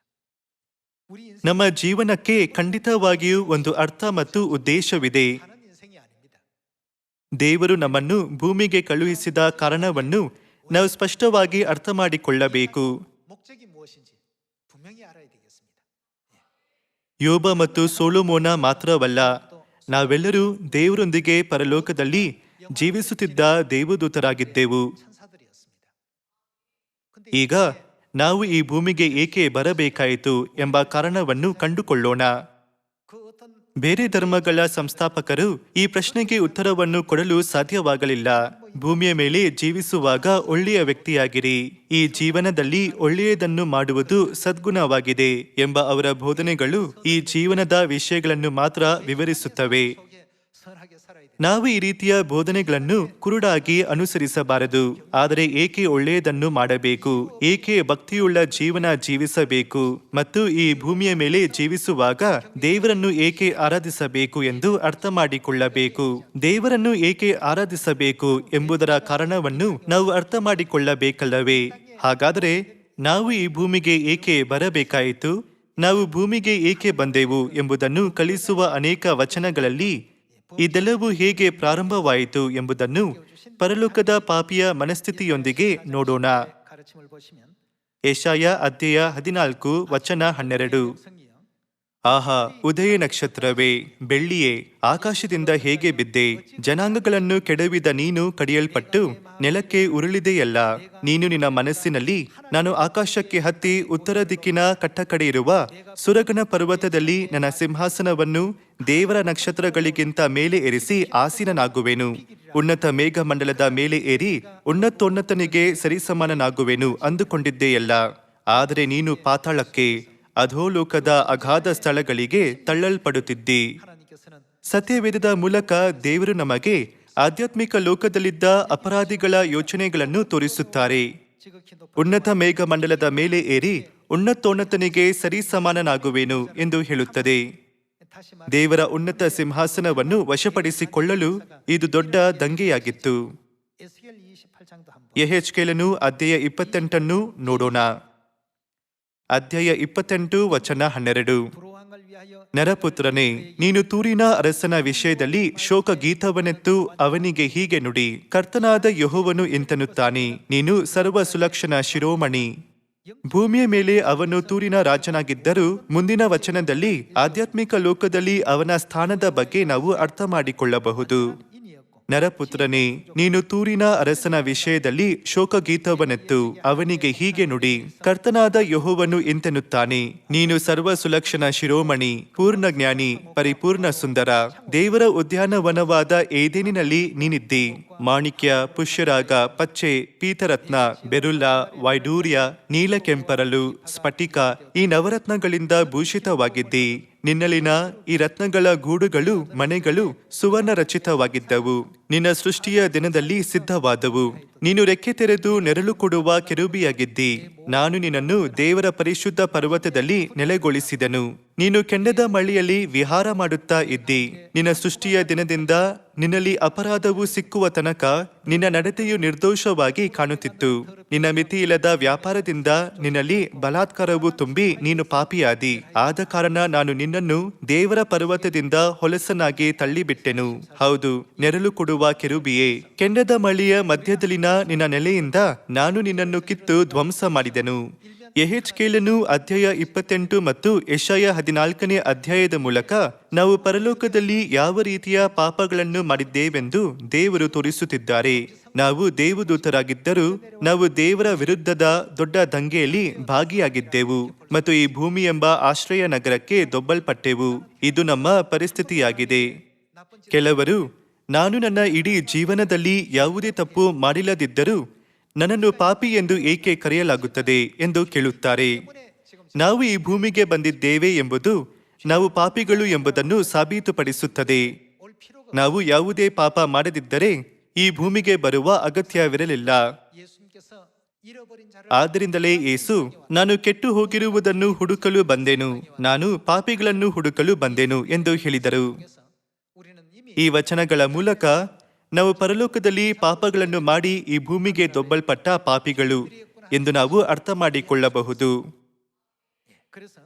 Speaker 2: 우리 인생
Speaker 1: ನಮ್ಮ ಜೀವನಕ್ಕೆ ಖಂಡಿತವಾಗಿಯೂ ಒಂದು ಅರ್ಥ ಮತ್ತು ಉದ್ದೇಶವಿದೆ.
Speaker 2: 사는 인생이 아닙니다.
Speaker 1: ದೇವರು ನಮ್ಮನ್ನು ಭೂಮಿಗೆ ಕಳುಹಿಸಿದ ಕಾರಣವನ್ನು ನಾವು ಸ್ಪಷ್ಟವಾಗಿ ಅರ್ಥ ಮಾಡಿಕೊಳ್ಳಬೇಕು.
Speaker 2: 목적이 무엇인지 분명히 알아야 되겠습니다.
Speaker 1: ಯೋಬ ಮತ್ತು ಸೊಲೊಮೋನ ಮಾತ್ರವಲ್ಲ, ನಾವೆಲ್ಲರೂ ದೇವರೊಂದಿಗೆ ಪರಲೋಕದಲ್ಲಿ ಜೀವಿಸುತ್ತಿದ್ದ ದೇವದೂತರಾಗಿದ್ದೆವು.
Speaker 2: 천사들이었습니다. 근데
Speaker 1: ಈಗ ನಾವು ಈ ಭೂಮಿಗೆ ಏಕೆ ಬರಬೇಕಾಯಿತು ಎಂಬ ಕಾರಣವನ್ನು ಕಂಡುಕೊಳ್ಳೋಣ.
Speaker 2: 그 어떤
Speaker 1: ಬೇರೆ ಧರ್ಮಗಳ ಸಂಸ್ಥಾಪಕರು ಈ ಪ್ರಶ್ನೆಗೆ ಉತ್ತರವನ್ನು ಕೊಡಲು ಸಾಧ್ಯವಾಗಲಿಲ್ಲ. ಭೂಮಿಯ ಮೇಲೆ ಜೀವಿಸುವಾಗ ಒಳ್ಳೆಯ ವ್ಯಕ್ತಿಯಾಗಿರಿ, ಈ ಜೀವನದಲ್ಲಿ ಒಳ್ಳೆಯದನ್ನು ಮಾಡುವುದು ಸದ್ಗುಣವಾಗಿದೆ ಎಂಬ ಅವರ ಬೋಧನೆಗಳು ಈ ಜೀವನದ ವಿಷಯಗಳನ್ನು ಮಾತ್ರ ವಿವರಿಸುತ್ತವೆ.
Speaker 2: 선하게 살아야 돼.
Speaker 1: ನಾವು ಈ ರೀತಿಯ ಬೋಧನೆಗಳನ್ನು ಕುರುಡಾಗಿ ಅನುಸರಿಸಬಾರದು. ಆದರೆ ಏಕೆ ಒಳ್ಳೆಯದನ್ನು ಮಾಡಬೇಕು, ಏಕೆ ಭಕ್ತಿಯುಳ್ಳ ಜೀವನ ಜೀವಿಸಬೇಕು ಮತ್ತು ಈ ಭೂಮಿಯ ಮೇಲೆ ಜೀವಿಸುವಾಗ ದೇವರನ್ನು ಏಕೆ ಆರಾಧಿಸಬೇಕು ಎಂದು ಅರ್ಥ ಮಾಡಿಕೊಳ್ಳಬೇಕು. ದೇವರನ್ನು ಏಕೆ ಆರಾಧಿಸಬೇಕು ಎಂಬುದರ ಕಾರಣವನ್ನು ನಾವು ಅರ್ಥ ಮಾಡಿಕೊಳ್ಳಬೇಕಲ್ಲವೇ? ಹಾಗಾದರೆ ನಾವು ಈ ಭೂಮಿಗೆ ಏಕೆ ಬರಬೇಕಾಯಿತು, ನಾವು ಭೂಮಿಗೆ ಏಕೆ ಬಂದೆವು ಎಂಬುದನ್ನು ಕಲಿಸುವ ಅನೇಕ ವಚನಗಳಲ್ಲಿ ಇದೆಲ್ಲವೂ ಹೇಗೆ ಪ್ರಾರಂಭವಾಯಿತು ಎಂಬುದನ್ನು ಪರಲೋಕದ ಪಾಪಿಯ ಮನಸ್ಥಿತಿಯೊಂದಿಗೆ ನೋಡೋಣ.
Speaker 2: 가르침을 보시면
Speaker 1: ಯೆಶಾಯ ಅಧ್ಯಾಯ 14 ವಚನ 12.
Speaker 2: 성이요.
Speaker 1: ಆಹಾ, ಉದಯ ನಕ್ಷತ್ರವೇ, ಬೆಳ್ಳಿಯೇ, ಆಕಾಶದಿಂದ ಹೇಗೆ ಬಿದ್ದೆ? ಜನಾಂಗಗಳನ್ನು ಕೆಡವಿದ ನೀನು ಕಡಿಯಲ್ಪಟ್ಟು ನೆಲಕ್ಕೆ ಉರುಳಿದೆಯಲ್ಲ. ನೀನು ನಿನ್ನ ಮನಸ್ಸಿನಲ್ಲಿ, ನಾನು ಆಕಾಶಕ್ಕೆ ಹತ್ತಿ ಉತ್ತರ ದಿಕ್ಕಿನ ಕಟ್ಟಕಡೆ ಇರುವ ಸುರಗಣ ಪರ್ವತದಲ್ಲಿ ನನ್ನ ಸಿಂಹಾಸನವನ್ನು ದೇವರ ನಕ್ಷತ್ರಗಳಿಗಿಂತ ಮೇಲೆ ಏರಿಸಿ ಆಸೀನನಾಗುವೆನು. ಉನ್ನತ ಮೇಘಮಂಡಲದ ಮೇಲೆ ಏರಿ ಉನ್ನತೋನ್ನತನಿಗೆ ಸರಿಸಮಾನನಾಗುವೆನು ಅಂದುಕೊಂಡಿದ್ದೆಯಲ್ಲ. ಆದರೆ ನೀನು ಪಾತಾಳಕ್ಕೆ, ಅಧೋಲೋಕದ ಅಗಾಧ ಸ್ಥಳಗಳಿಗೆ ತಳ್ಳಲ್ಪಡುತ್ತಿದ್ದಿ.
Speaker 2: 하나님께서는
Speaker 1: ಸತ್ಯವೇದದ ಮೂಲಕ ದೇವರು ನಮಗೆ ಆಧ್ಯಾತ್ಮಿಕ ಲೋಕದಲ್ಲಿದ್ದ ಅಪರಾಧಿಗಳ ಯೋಚನೆಗಳನ್ನು ತೋರಿಸುತ್ತಾರೆ.
Speaker 2: 지극히 높은
Speaker 1: ಉನ್ನತ ಮೇಘಮಂಡಲದ ಮೇಲೆ ಏರಿ ಉನ್ನತೋನ್ನತನಿಗೆ ಸರಿಸಮಾನನಾಗುವೆನು ಎಂದು ಹೇಳುತ್ತದೆ.
Speaker 2: 다시 말
Speaker 1: ದೇವರ ಉನ್ನತ ಸಿಂಹಾಸನವನ್ನು ವಶಪಡಿಸಿಕೊಳ್ಳಲು ಇದು ದೊಡ್ಡ ದಂಗೆಯಾಗಿತ್ತು.
Speaker 2: 에스겔 28장도 한번
Speaker 1: ಯೆಹೆಜ್ಕೇಲನು ಅಧ್ಯಾಯ 28 ನೋಡೋಣ. ಅಧ್ಯಾಯ 28 ವಚನ 12.
Speaker 2: 부로왕을 위하여
Speaker 1: ನರಪುತ್ರನೇ, ನೀನು ತೂರಿನ ಅರಸನ ವಿಷಯದಲ್ಲಿ ಶೋಕ ಗೀತವನ್ನೆತ್ತು ಅವನಿಗೆ ಹೀಗೆ ನುಡಿ. ಕರ್ತನಾದ ಯೆಹೋವನು ಇಂತೆನ್ನುತ್ತಾನೆ, ನೀನು ಸರ್ವ ಸುಲಕ್ಷಣ ಶಿರೋಮಣಿ. ಭೂಮಿಯ ಮೇಲೆ ಅವನು ತೂರಿನ ರಾಜನಾಗಿದ್ದರೂ ಮುಂದಿನ ವಚನದಲ್ಲಿ ಆಧ್ಯಾತ್ಮಿಕ ಲೋಕದಲ್ಲಿ ಅವನ ಸ್ಥಾನದ ಬಗ್ಗೆ ನಾವು ಅರ್ಥ ಮಾಡಿಕೊಳ್ಳಬಹುದು.
Speaker 2: 인이었고
Speaker 1: ನರಪುತ್ರನೇ, ನೀನು ತೂರಿನ ಅರಸನ ವಿಷಯದಲ್ಲಿ ಶೋಕಗೀತವನ್ನೆತ್ತು ಅವನಿಗೆ ಹೀಗೆ ನುಡಿ. ಕರ್ತನಾದ ಯೆಹೋವನು ಇಂತೆನ್ನುತ್ತಾನೆ, ನೀನು ಸರ್ವ ಸುಲಕ್ಷಣ ಶಿರೋಮಣಿ, ಪೂರ್ಣ ಜ್ಞಾನಿ, ಪರಿಪೂರ್ಣ ಸುಂದರ. ದೇವರ ಉದ್ಯಾನವನವಾದ ಏದೇನಿನಲ್ಲಿ ನೀನಿದ್ದಿ. ಮಾಣಿಕ್ಯ, ಪುಷ್ಯರಾಗ, ಪಚ್ಚೆ, ಪೀತರತ್ನ, ಬೆರುಲ್ಲ, ವೈಡೂರ್ಯ, ನೀಲಕೆಂಪರಲು, ಸ್ಫಟಿಕ ಈ ನವರತ್ನಗಳಿಂದ ಭೂಷಿತವಾಗಿದ್ದಿ. ನಿನ್ನಲ್ಲಿನ ಈ ರತ್ನಗಳ ಗೂಡುಗಳು, ಮನೆಗಳು ಸುವರ್ಣ ರಚಿತವಾಗಿದ್ದವು. ನಿನ್ನ ಸೃಷ್ಟಿಯ ದಿನದಲ್ಲಿ ಸಿದ್ಧವಾದವು. ನೀನು ರೆಕ್ಕೆ ತೆರೆದು ನೆರಳು ಕೊಡುವ ಕೆರೂಬಿಯಾಗಿದ್ದಿ. ನಾನು ನಿನ್ನನ್ನು ದೇವರ ಪರಿಶುದ್ಧ ಪರ್ವತದಲ್ಲಿ ನೆಲೆಗೊಳಿಸಿದನು. ನೀನು ಕೆಂಡದ ಮಳೆಯಲ್ಲಿ ವಿಹಾರ ಮಾಡುತ್ತಾ ಇದ್ದಿ. ನಿನ್ನ ಸೃಷ್ಟಿಯ ದಿನದಿಂದ ನಿನ್ನಲ್ಲಿ ಅಪರಾಧವು ಸಿಕ್ಕುವ ತನಕ ನಿನ್ನ ನಡತೆಯು ನಿರ್ದೋಷವಾಗಿ ಕಾಣುತ್ತಿತ್ತು. ನಿನ್ನ ಮಿತಿಯಿಲ್ಲದ ವ್ಯಾಪಾರದಿಂದ ನಿನ್ನಲ್ಲಿ ಬಲಾತ್ಕಾರವು ತುಂಬಿ ನೀನು ಪಾಪಿಯಾದಿ. ಆದ ಕಾರಣ ನಾನು ನಿನ್ನನ್ನು ದೇವರ ಪರ್ವತದಿಂದ ಹೊಲಸನಾಗಿ ತಳ್ಳಿಬಿಟ್ಟೆನು. ಹೌದು, ನೆರಳು ಕೊಡುವ ಕೆರೂಬಿಯೇ, ಕೆಂಡದ ಮಳೆಯ ಮಧ್ಯದಲ್ಲಿನ ನಿನ್ನ ನೆಲೆಯಿಂದ ನಾನು ನಿನ್ನನ್ನು ಕಿತ್ತು ಧ್ವಂಸ ಮಾಡಿದೆನು. ಯೆಹೆಜ್ಕೇಲನು ಅಧ್ಯಾಯ 28 ಮತ್ತು ಯೆಶಾಯ 14ನೇ ಅಧ್ಯಾಯದ ಮೂಲಕ ನಾವು ಪರಲೋಕದಲ್ಲಿ ಯಾವ ರೀತಿಯ ಪಾಪಗಳನ್ನು ಮಾಡಿದ್ದೇವೆಂದು ದೇವರು ತೋರಿಸುತ್ತಿದ್ದಾರೆ. ನಾವು ದೇವದೂತರಾಗಿದ್ದರೂ ನಾವು ದೇವರ ವಿರುದ್ಧದ ದೊಡ್ಡ ದಂಗೆಯಲ್ಲಿ ಭಾಗಿಯಾಗಿದ್ದೆವು ಮತ್ತು ಈ ಭೂಮಿ ಎಂಬ ಆಶ್ರಯ ನಗರಕ್ಕೆ ದೊಬ್ಬಲ್ಪಟ್ಟೆವು. ಇದು ನಮ್ಮ ಪರಿಸ್ಥಿತಿಯಾಗಿದೆ. ಕೆಲವರು, ನಾನು ನನ್ನ ಇಡೀ ಜೀವನದಲ್ಲಿ ಯಾವುದೇ ತಪ್ಪು ಮಾಡಿಲ್ಲದಿದ್ದರೂ ನನ್ನನ್ನು ಪಾಪಿ ಎಂದು ಏಕೆ ಕರೆಯಲಾಗುತ್ತದೆ ಎಂದು ಕೇಳುತ್ತಾರೆ. ನಾವು ಈ ಭೂಮಿಗೆ ಬಂದಿದ್ದೇವೆ ಎಂಬುದು ನಾವು ಪಾಪಿಗಳು ಎಂಬುದನ್ನು ಸಾಬೀತುಪಡಿಸುತ್ತದೆ. ನಾವು ಯಾವುದೇ ಪಾಪ ಮಾಡದಿದ್ದರೆ ಈ ಭೂಮಿಗೆ ಬರುವ ಅಗತ್ಯವಿರಲಿಲ್ಲ.
Speaker 2: 예수님께서 잃어버린 자를
Speaker 1: ಆದ್ದರಿಂದಲೇ ಯೇಸು, ನಾನು ಕೆಟ್ಟು ಹೋಗಿರುವುದನ್ನು ಹುಡುಕಲು ಬಂದೆನು, ನಾನು ಪಾಪಿಗಳನ್ನು ಹುಡುಕಲು ಬಂದೆನು ಎಂದು ಹೇಳಿದರು.
Speaker 2: 위해서 우리는 이미
Speaker 1: ಈ ವಚನಗಳ ಮೂಲಕ ನಾವು ಪರಲೋಕದಲ್ಲಿ ಪಾಪಗಳನ್ನು ಮಾಡಿ ಈ ಭೂಮಿಗೆ ದೊಬ್ಬಲ್ಪಟ್ಟ ಪಾಪಿಗಳು ಎಂದು ನಾವು ಅರ್ಥ ಮಾಡಿಕೊಳ್ಳಬಹುದು.
Speaker 2: 그래서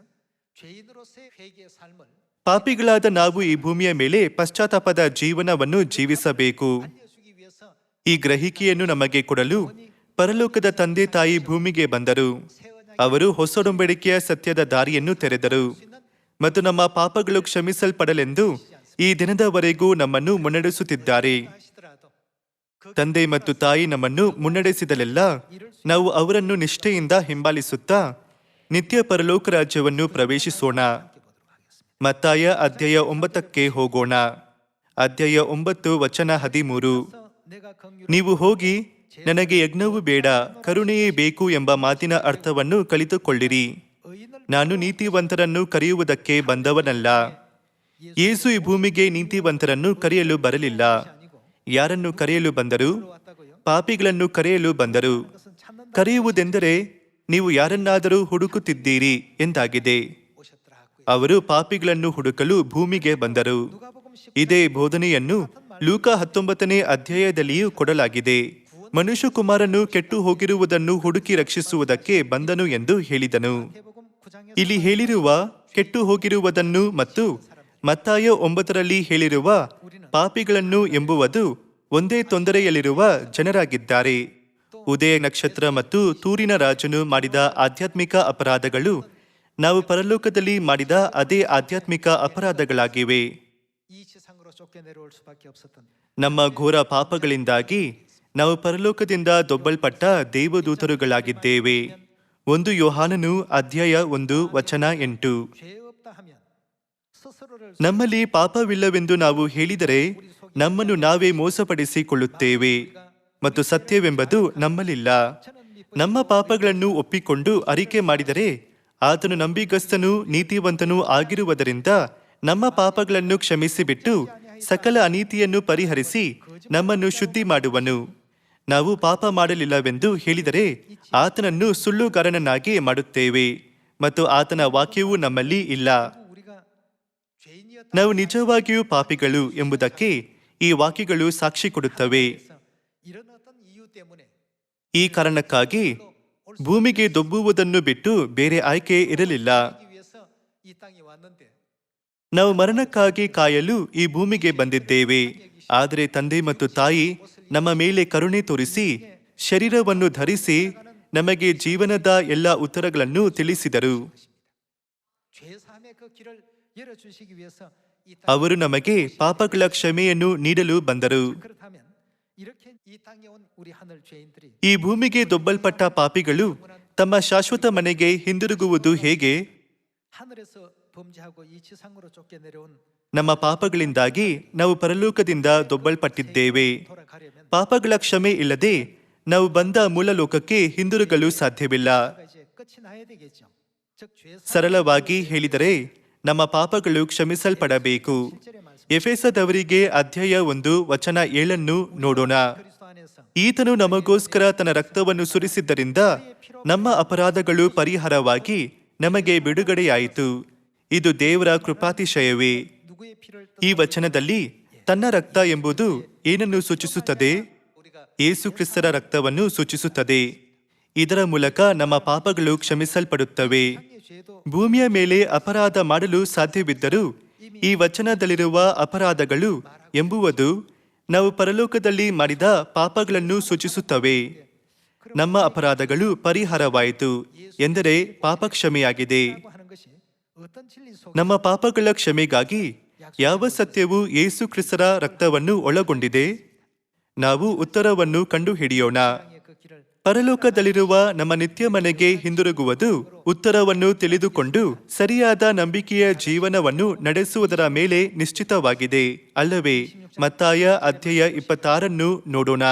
Speaker 2: 죄인으로서의 회개의 삶을
Speaker 1: ಪಾಪಿಗಳಾದ ನಾವು ಈ ಭೂಮಿಯ ಮೇಲೆ ಪಶ್ಚಾತ್ತಾಪದ ಜೀವನವನ್ನು ಜೀವಿಸಬೇಕು.
Speaker 2: 알려주기 위해서
Speaker 1: ಈ ಗ್ರಹಿಕೆಯನ್ನು ನಮಗೆ ಕೊಡಲು ಪರಲೋಕದ ತಂದೆ ತಾಯಿ ಭೂಮಿಗೆ ಬಂದರು. ಅವರು ಹೊಸೊಡಂಬಡಿಕೆಯ ಸತ್ಯದ ದಾರಿಯನ್ನು ತೆರೆದರು ಮತ್ತು ನಮ್ಮ ಪಾಪಗಳು ಕ್ಷಮಿಸಲ್ಪಡಲೆಂದು ಈ ದಿನದವರೆಗೂ ನಮ್ಮನ್ನು ಮುನ್ನಡೆಸುತ್ತಿದ್ದಾರೆ.
Speaker 2: 하시더라도
Speaker 1: ತಂದೆ ಮತ್ತು ತಾಯಿ ನಮ್ಮನ್ನು ಮುನ್ನಡೆಸಿದಲೆಲ್ಲ ನಾವು ಅವರನ್ನು ನಿಷ್ಠೆಯಿಂದ ಹಿಂಬಾಲಿಸುತ್ತಾ ನಿತ್ಯ ಪರಲೋಕ ರಾಜ್ಯವನ್ನು ಪ್ರವೇಶಿಸೋಣ. ಮತ್ತಾಯ ಅಧ್ಯಾಯ 9ಕ್ಕೆ ಹೋಗೋಣ. ಅಧ್ಯಾಯ 9 ವಚನ 13.
Speaker 2: 내가 긍휼을
Speaker 1: ನೀವು ಹೋಗಿ ನನಗೆ ಯಜ್ಞವು ಬೇಡ, ಕರುಣೆಯೇ ಬೇಕು ಎಂಬ ಮಾತಿನ ಅರ್ಥವನ್ನು ಕಲಿತುಕೊಳ್ಳಿರಿ.
Speaker 2: 의인을
Speaker 1: ನಾನು ನೀತಿವಂತರನ್ನು ಕರೆಯುವುದಕ್ಕೆ ಬಂದವನಲ್ಲ. ಯೇಸು ಈ ಭೂಮಿಗೆ ನೀತಿವಂತರನ್ನು ಕರೆಯಲು ಬರಲಿಲ್ಲ. ಯಾರನ್ನು ಕರೆಯಲು ಬಂದರು?
Speaker 2: 왔다고요.
Speaker 1: ಪಾಪಿಗಳನ್ನು ಕರೆಯಲು ಬಂದರು.
Speaker 2: 그것은 찾는
Speaker 1: ಕರೆಯುವುದೆಂದರೆ ನೀವು ಯಾರನ್ನಾದರೂ ಹುಡುಕುತ್ತಿದ್ದೀರಿ ಎಂದಾಗಿದೆ.
Speaker 2: 오셨더라고요.
Speaker 1: ಅವರು ಪಾಪಿಗಳನ್ನು ಹುಡುಕಲು ಭೂಮಿಗೆ ಬಂದರು.
Speaker 2: 누가복음 10
Speaker 1: ಇದೇ ಬೋಧನೆಯನ್ನು ಲೂಕ 19ನೇ ಅಧ್ಯಾಯದಲ್ಲಿಯೂ ಕೊಡಲಾಗಿದೆ. ಮನುಷ್ಯಕುಮಾರನು ಕೆಟ್ಟು ಹೋಗಿರುವುದನ್ನು ಹುಡುಕಿ ರಕ್ಷಿಸುವುದಕ್ಕೆ ಬಂದನು ಎಂದು ಹೇಳಿದನು.
Speaker 2: 마태복음 9장에
Speaker 1: ಇಲ್ಲಿ ಹೇಳಿರುವ ಕೆಟ್ಟು ಹೋಗಿರುವುದನ್ನು ಮತ್ತು ಮತ್ತಾಯ 9ರಲ್ಲಿ ಹೇಳಿರುವ ಪಾಪಿಗಳನ್ನು ಎಂಬುವುದು ಒಂದೇ ತೊಂದರೆಯಲ್ಲಿರುವ ಜನರಾಗಿದ್ದಾರೆ. ಉದಯ ನಕ್ಷತ್ರ ಮತ್ತು ತೂರಿನ ರಾಜನು ಮಾಡಿದ ಆಧ್ಯಾತ್ಮಿಕ ಅಪರಾಧಗಳು ನಾವು ಪರಲೋಕದಲ್ಲಿ ಮಾಡಿದ ಅದೇ ಆಧ್ಯಾತ್ಮಿಕ ಅಪರಾಧಗಳಾಗಿವೆ.
Speaker 2: 이 지상으로 쫓겨내려올 수밖에 없었던
Speaker 1: ನಮ್ಮ ಘೋರ ಪಾಪಗಳಿಂದಾಗಿ ನಾವು ಪರಲೋಕದಿಂದ ದೊಬ್ಬಲ್ಪಟ್ಟ ದೇವದೂತರುಗಳಾಗಿದ್ದೇವೆ. 1 ಯೋಹಾನನು ಅಧ್ಯಾಯ 1 ವಚನ 8.
Speaker 2: 죄 없다 하면 스스로를
Speaker 1: ನಮ್ಮಲ್ಲಿ ಪಾಪವಿಲ್ಲವೆಂದು ನಾವು ಹೇಳಿದರೆ ನಮ್ಮನ್ನು ನಾವೇ ಮೋಸಪಡಿಸಿಕೊಳ್ಳುತ್ತೇವೆ ಮತ್ತು ಸತ್ಯವೆಂಬುದು ನಮ್ಮಲ್ಲಿಲ್ಲ. ನಮ್ಮ ಪಾಪಗಳನ್ನು ಒಪ್ಪಿಕೊಂಡು ಅರಿಕೆ ಮಾಡಿದರೆ ಆತನು ನಂಬಿಗಸ್ತನೂ ನೀತಿವಂತನೂ ಆಗಿರುವುದರಿಂದ ನಮ್ಮ ಪಾಪಗಳನ್ನು ಕ್ಷಮಿಸಿಬಿಟ್ಟು ಸಕಲ ಅನೀತಿಯನ್ನು ಪರಿಹರಿಸಿ ನಮ್ಮನ್ನು ಶುದ್ಧಿ ಮಾಡುವನು. ನಾವು ಪಾಪ ಮಾಡಲಿಲ್ಲವೆಂದು ಹೇಳಿದರೆ ಆತನನ್ನು ಸುಳ್ಳುಗಾರನನ್ನಾಗಿ ಮಾಡುತ್ತೇವೆ ಮತ್ತು ಆತನ ವಾಕ್ಯವೂ ನಮ್ಮಲ್ಲಿ ಇಲ್ಲ.
Speaker 2: 우리가 죄인이었다
Speaker 1: ನಾವು ನಿಜವಾಗಿಯೂ ಪಾಪಿಗಳು ಎಂಬುದಕ್ಕೆ ಈ ವಾಕ್ಯಗಳು ಸಾಕ್ಷಿ ಕೊಡುತ್ತವೆ.
Speaker 2: 이런 어떤 이유 때문에
Speaker 1: ಈ ಕಾರಣಕ್ಕಾಗಿ ಭೂಮಿಗೆ ದೊಬ್ಬುವುದನ್ನು ಬಿಟ್ಟು ಬೇರೆ ಆಯ್ಕೆ ಇರಲಿಲ್ಲ.
Speaker 2: 하기 위해서 이 땅에 왔는데
Speaker 1: ನಾವು ಮರಣಕ್ಕಾಗಿ ಕಾಯಲು ಈ ಭೂಮಿಗೆ ಬಂದಿದ್ದೇವೆ. ಆದರೆ ತಂದೆ ಮತ್ತು ತಾಯಿ ನಮ್ಮ ಮೇಲೆ ಕರುಣೆ ತೋರಿಸಿ ಶರೀರವನ್ನು ಧರಿಸಿ ನಮಗೆ ಜೀವನದ ಎಲ್ಲ ಉತ್ತರಗಳನ್ನು ತಿಳಿಸಿದರು.
Speaker 2: 죄 사함의 그 길을 열어 주시기 위해서 이 땅
Speaker 1: ಅವರು ನಮಗೆ ಪಾಪಗಳ ಕ್ಷಮೆಯನ್ನು ನೀಡಲು ಬಂದರು.
Speaker 2: 그렇다면 이렇게 이 땅에 온 우리 하늘 죄인들이
Speaker 1: ಈ ಭೂಮಿಗೆ ದೊಬ್ಬಲ್ಪಟ್ಟ ಪಾಪಿಗಳು ತಮ್ಮ ಶಾಶ್ವತ ಮನೆಗೆ ಹಿಂದಿರುಗುವುದು ಹೇಗೆ?
Speaker 2: 하늘에서 범죄하고 이 지상으로 쫓겨내려온
Speaker 1: ನಮ್ಮ ಪಾಪಗಳಿಂದಾಗಿ ನಾವು ಪರಲೋಕದಿಂದ ದೊಬ್ಬಲ್ಪಟ್ಟಿದ್ದೇವೆ.
Speaker 2: 돌아가려면
Speaker 1: ಪಾಪಗಳ ಕ್ಷಮೆ ಇಲ್ಲದೆ ನಾವು ಬಂದ ಮೂಲ ಲೋಕಕ್ಕೆ ಹಿಂದಿರುಗಲು ಸಾಧ್ಯವಿಲ್ಲ.
Speaker 2: 이제 끝이 나야 되겠죠. 즉죄
Speaker 1: ಸರಳವಾಗಿ ಹೇಳಿದರೆ ನಮ್ಮ ಪಾಪಗಳು ಕ್ಷಮಿಸಲ್ಪಡಬೇಕು.
Speaker 2: 실절의 말씀
Speaker 1: ಎಫೆಸದವರಿಗೆ ಅಧ್ಯಾಯ 1 ವಚನ 7 ನೋಡೋಣ.
Speaker 2: 그리스도 안에서
Speaker 1: ಈತನು ನಮಗೋಸ್ಕರ ತನ್ನ ರಕ್ತವನ್ನು ಸುರಿಸಿದ್ದರಿಂದ ನಮ್ಮ ಅಪರಾಧಗಳು ಪರಿಹಾರವಾಗಿ ನಮಗೆ ಬಿಡುಗಡೆಯಾಯಿತು. ಇದು ದೇವರ ಕೃಪಾತಿಶಯವೇ.
Speaker 2: 누구의 피를
Speaker 1: ಈ ವಚನದಲ್ಲಿ ತನ್ನ ರಕ್ತ ಎಂಬುದು ಏನನ್ನು ಸೂಚಿಸುತ್ತದೆ?
Speaker 2: 우리가
Speaker 1: ಯೇಸು ಕ್ರಿಸ್ತರ ರಕ್ತವನ್ನು ಸೂಚಿಸುತ್ತದೆ. ಇದರ ಮೂಲಕ ನಮ್ಮ ಪಾಪಗಳು ಕ್ಷಮಿಸಲ್ಪಡುತ್ತವೆ.
Speaker 2: 땅의 죄도
Speaker 1: ಭೂಮಿಯ ಮೇಲೆ ಅಪರಾಧ ಮಾಡಲು ಸಾಧ್ಯವಿದ್ದರೂ ಈ ವಚನದಲ್ಲಿರುವ ಅಪರಾಧಗಳು ಎಂಬುವುದು ನಾವು ಪರಲೋಕದಲ್ಲಿ ಮಾಡಿದ ಪಾಪಗಳನ್ನು ಸೂಚಿಸುತ್ತವೆ. ನಮ್ಮ ಅಪರಾಧಗಳು ಪರಿಹಾರವಾಯಿತು ಎಂದರೆ ಪಾಪ ಕ್ಷಮೆಯಾಗಿದೆ.
Speaker 2: 하는 것이 어떤 진리 속
Speaker 1: ನಮ್ಮ ಪಾಪಗಳ ಕ್ಷಮೆಗಾಗಿ ಯಾವ ಸತ್ಯವು ಯೇಸು ಕ್ರಿಸ್ತರ ರಕ್ತವನ್ನು ಒಳಗೊಂಡಿದೆ? ನಾವು ಉತ್ತರವನ್ನು ಕಂಡುಹಿಡಿಯೋಣ.
Speaker 2: 땅의 그 길을
Speaker 1: ಪರಲೋಕದಲ್ಲಿರುವ ನಮ್ಮ ನಿತ್ಯ ಮನೆಗೆ ಹಿಂದಿರುಗುವುದು ಉತ್ತರವನ್ನು ತಿಳಿದುಕೊಂಡು ಸರಿಯಾದ ನಂಬಿಕೆಯ ಜೀವನವನ್ನು ನಡೆಸುವುದರ ಮೇಲೆ ನಿಶ್ಚಿತವಾಗಿದೆ ಅಲ್ಲವೇ? ಮತ್ತಾಯ ಅಧ್ಯಾಯ 26 ನೋಡೋಣ.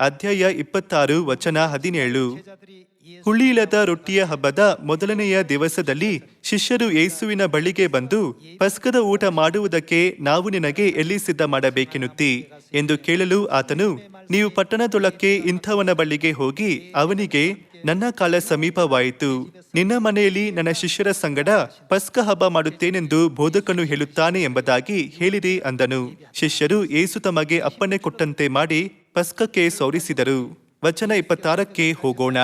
Speaker 1: ಅಧ್ಯಾಯ 26 ವಚನ 17.
Speaker 2: 제자들이 예수
Speaker 1: ಹುಳಿಯಿಲ್ಲದ ರೊಟ್ಟಿಯ ಹಬ್ಬದ ಮೊದಲನೆಯ ದಿವಸದಲ್ಲಿ ಶಿಷ್ಯರು ಯೇಸುವಿನ ಬಳಿಗೆ ಬಂದು ಪಸ್ಕದ ಊಟ ಮಾಡುವುದಕ್ಕೆ ನಾವು ನಿನಗೆ ಎಲ್ಲಿ ಸಿದ್ಧ ಮಾಡಬೇಕೆನ್ನುತ್ತಿ ಎಂದು ಕೇಳಲು ಆತನು, ನೀವು ಪಟ್ಟಣದೊಳಕ್ಕೆ ಇಂಥವನ ಬಳಿಗೆ ಹೋಗಿ ಅವನಿಗೆ, ನನ್ನ ಕಾಲ ಸಮೀಪವಾಯಿತು, ನಿನ್ನ ಮನೆಯಲ್ಲಿ ನನ್ನ ಶಿಷ್ಯರ ಸಂಗಡ ಪಸ್ಕ ಹಬ್ಬ ಮಾಡುತ್ತೇನೆಂದು ಬೋಧಕನು ಹೇಳುತ್ತಾನೆ ಎಂಬುದಾಗಿ ಹೇಳಿರಿ ಅಂದನು. ಶಿಷ್ಯರು ಯೇಸು ತಮಗೆ ಅಪ್ಪಣೆ ಕೊಟ್ಟಂತೆ ಮಾಡಿ ಪಸ್ಕಕ್ಕೆ ಸೌರಿಸಿದರು. ವಚನ 26ಕ್ಕೆ ಹೋಗೋಣ.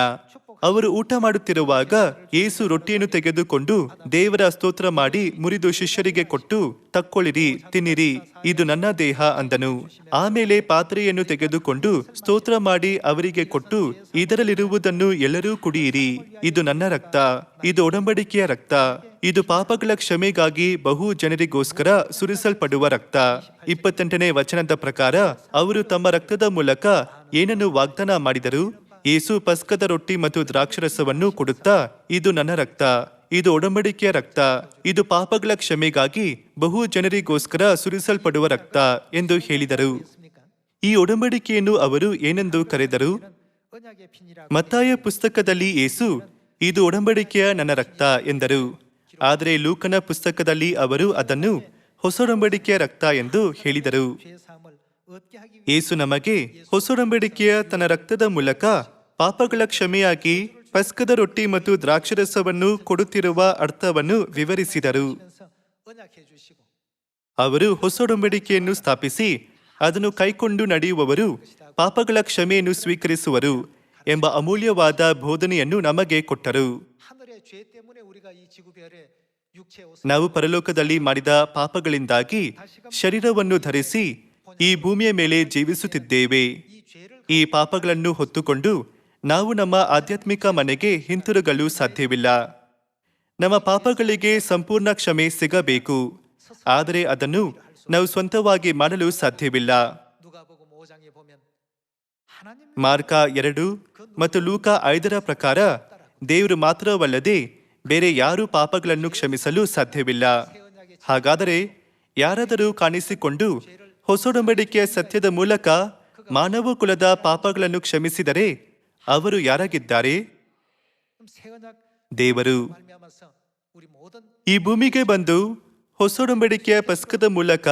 Speaker 1: ಅವರು ಊಟ ಮಾಡುತ್ತಿರುವಾಗ ಯೇಸು ರೊಟ್ಟಿಯನ್ನು ತೆಗೆದುಕೊಂಡು ದೇವರ ಸ್ತೋತ್ರ ಮಾಡಿ ಮುರಿದು ಶಿಷ್ಯರಿಗೆ ಕೊಟ್ಟು, ತಕ್ಕೊಳ್ಳಿರಿ, ತಿನ್ನಿರಿ, ಇದು ನನ್ನ ದೇಹ ಅಂದನು. ಆಮೇಲೆ ಪಾತ್ರೆಯನ್ನು ತೆಗೆದುಕೊಂಡು ಸ್ತೋತ್ರ ಮಾಡಿ ಅವರಿಗೆ ಕೊಟ್ಟು, ಇದರಲ್ಲಿರುವುದನ್ನು ಎಲ್ಲರೂ ಕುಡಿಯಿರಿ, ಇದು ನನ್ನ ರಕ್ತ, ಇದು ಒಡಂಬಡಿಕೆಯ ರಕ್ತ, ಇದು ಪಾಪಗಳ ಕ್ಷಮೆಗಾಗಿ ಬಹು ಜನರಿಗೋಸ್ಕರ ಸುರಿಸಲ್ಪಡುವ ರಕ್ತ. 28ನೇ ವಚನದ ಪ್ರಕಾರ ಅವರು ತಮ್ಮ ರಕ್ತದ ಮೂಲಕ ಏನನ್ನು ವಾಗ್ದಾನ ಮಾಡಿದರು? ಯೇಸು ಪಸ್ಕದ ರೊಟ್ಟಿ ಮತ್ತು ದ್ರಾಕ್ಷರಸವನ್ನು ಕೊಡುತ್ತಾ, ಇದು ನನ್ನ ರಕ್ತ, ಇದು ಒಡಂಬಡಿಕೆಯ ರಕ್ತ. ಇದು ಪಾಪಗಳ ಕ್ಷಮೆಗಾಗಿ ಬಹು ಜನರಿಗೋಸ್ಕರ ಸುರಿಸಲ್ಪಡುವ ರಕ್ತ ಎಂದು ಹೇಳಿದರು.
Speaker 2: 했습니까?
Speaker 1: ಈ ಒಡಂಬಡಿಕೆಯನ್ನು ಅವರು ಏನೆಂದು ಕರೆದರು?
Speaker 2: 언약의 피니라고
Speaker 1: ಮತ್ತಾಯ ಪುಸ್ತಕದಲ್ಲಿ ಯೇಸು ಇದು ಒಡಂಬಡಿಕೆಯ ನನ್ನ ರಕ್ತ ಎಂದರು. ಆದರೆ ಲೂಕನ ಪುಸ್ತಕದಲ್ಲಿ ಅವರು ಅದನ್ನು ಹೊಸ ಒಡಂಬಡಿಕೆಯ ರಕ್ತ ಎಂದು ಹೇಳಿದರು.
Speaker 2: 죄 사함을 얻게 하기 위해
Speaker 1: ಯೇಸು ನಮಗೆ ಹೊಸ ಒಡಂಬಡಿಕೆಯ ತನ್ನ ರಕ್ತದ ಮೂಲಕ ಪಾಪಗಳ ಕ್ಷಮೆಯಾಗಿ ಪಸ್ಕದ ರೊಟ್ಟಿ ಮತ್ತು ದ್ರಾಕ್ಷರಸವನ್ನು ಕೊಡುತ್ತಿರುವ ಅರ್ಥವನ್ನು ವಿವರಿಸಿದರು.
Speaker 2: 면서 언약해 주시고
Speaker 1: ಅವರು ಹೊಸ ಒಡಂಬಡಿಕೆಯನ್ನು ಸ್ಥಾಪಿಸಿ ಅದನ್ನು ಕೈಕೊಂಡು ನಡೆಯುವವರು ಪಾಪಗಳ ಕ್ಷಮೆಯನ್ನು ಸ್ವೀಕರಿಸುವರು ಎಂಬ ಅಮೂಲ್ಯವಾದ ಬೋಧನೆಯನ್ನು ನಮಗೆ ಕೊಟ್ಟರು.
Speaker 2: 하늘의 죄 때문에 우리가 이 지구별에 육체 옷을
Speaker 1: ನಾವು ಪರಲೋಕದಲ್ಲಿ ಮಾಡಿದ ಪಾಪಗಳಿಂದಾಗಿ ಶರೀರವನ್ನು ಧರಿಸಿ ಈ ಭೂಮಿಯ ಮೇಲೆ ಜೀವಿಸುತ್ತಿದ್ದೇವೆ.
Speaker 2: 이 죄를
Speaker 1: ಈ ಪಾಪಗಳನ್ನು ಹೊತ್ತುಕೊಂಡು ನಾವು ನಮ್ಮ ಆಧ್ಯಾತ್ಮಿಕ ಮನೆಗೆ ಹಿಂತಿರುಗಲು ಸಾಧ್ಯವಿಲ್ಲ. ನಮ್ಮ ಪಾಪಗಳಿಗೆ ಸಂಪೂರ್ಣ ಕ್ಷಮೆ ಸಿಗಬೇಕು. ಆದರೆ ಅದನ್ನು ನಾವು ಸ್ವಂತವಾಗಿ ಮಾಡಲು ಸಾಧ್ಯವಿಲ್ಲ.
Speaker 2: 누가복음 5장에 보면 하나님
Speaker 1: ಮಾರ್ಕ 2 ಮತ್ತು ಲೂಕ 5ರ ಪ್ರಕಾರ ದೇವರು ಮಾತ್ರವಲ್ಲದೆ ಬೇರೆ ಯಾರೂ ಪಾಪಗಳನ್ನು ಕ್ಷಮಿಸಲು ಸಾಧ್ಯವಿಲ್ಲ. ಹಾಗಾದರೆ ಯಾರಾದರೂ ಕಾಣಿಸಿಕೊಂಡು ಹೊಸೊಡಂಬಡಿಕೆಯ ಸತ್ಯದ ಮೂಲಕ ಮಾನವ ಕುಲದ ಪಾಪಗಳನ್ನು ಕ್ಷಮಿಸಿದರೆ ಅವರು ಯಾರಾಗಿದ್ದಾರೆ?
Speaker 2: 그럼 새 언약
Speaker 1: ದೇವರು.
Speaker 2: 말미암아서 우리 모든
Speaker 1: ಈ ಭೂಮಿಗೆ ಬಂದು ಹೊಸೊಡಂಬಡಿಕೆಯ ಪಸ್ಕದ ಮೂಲಕ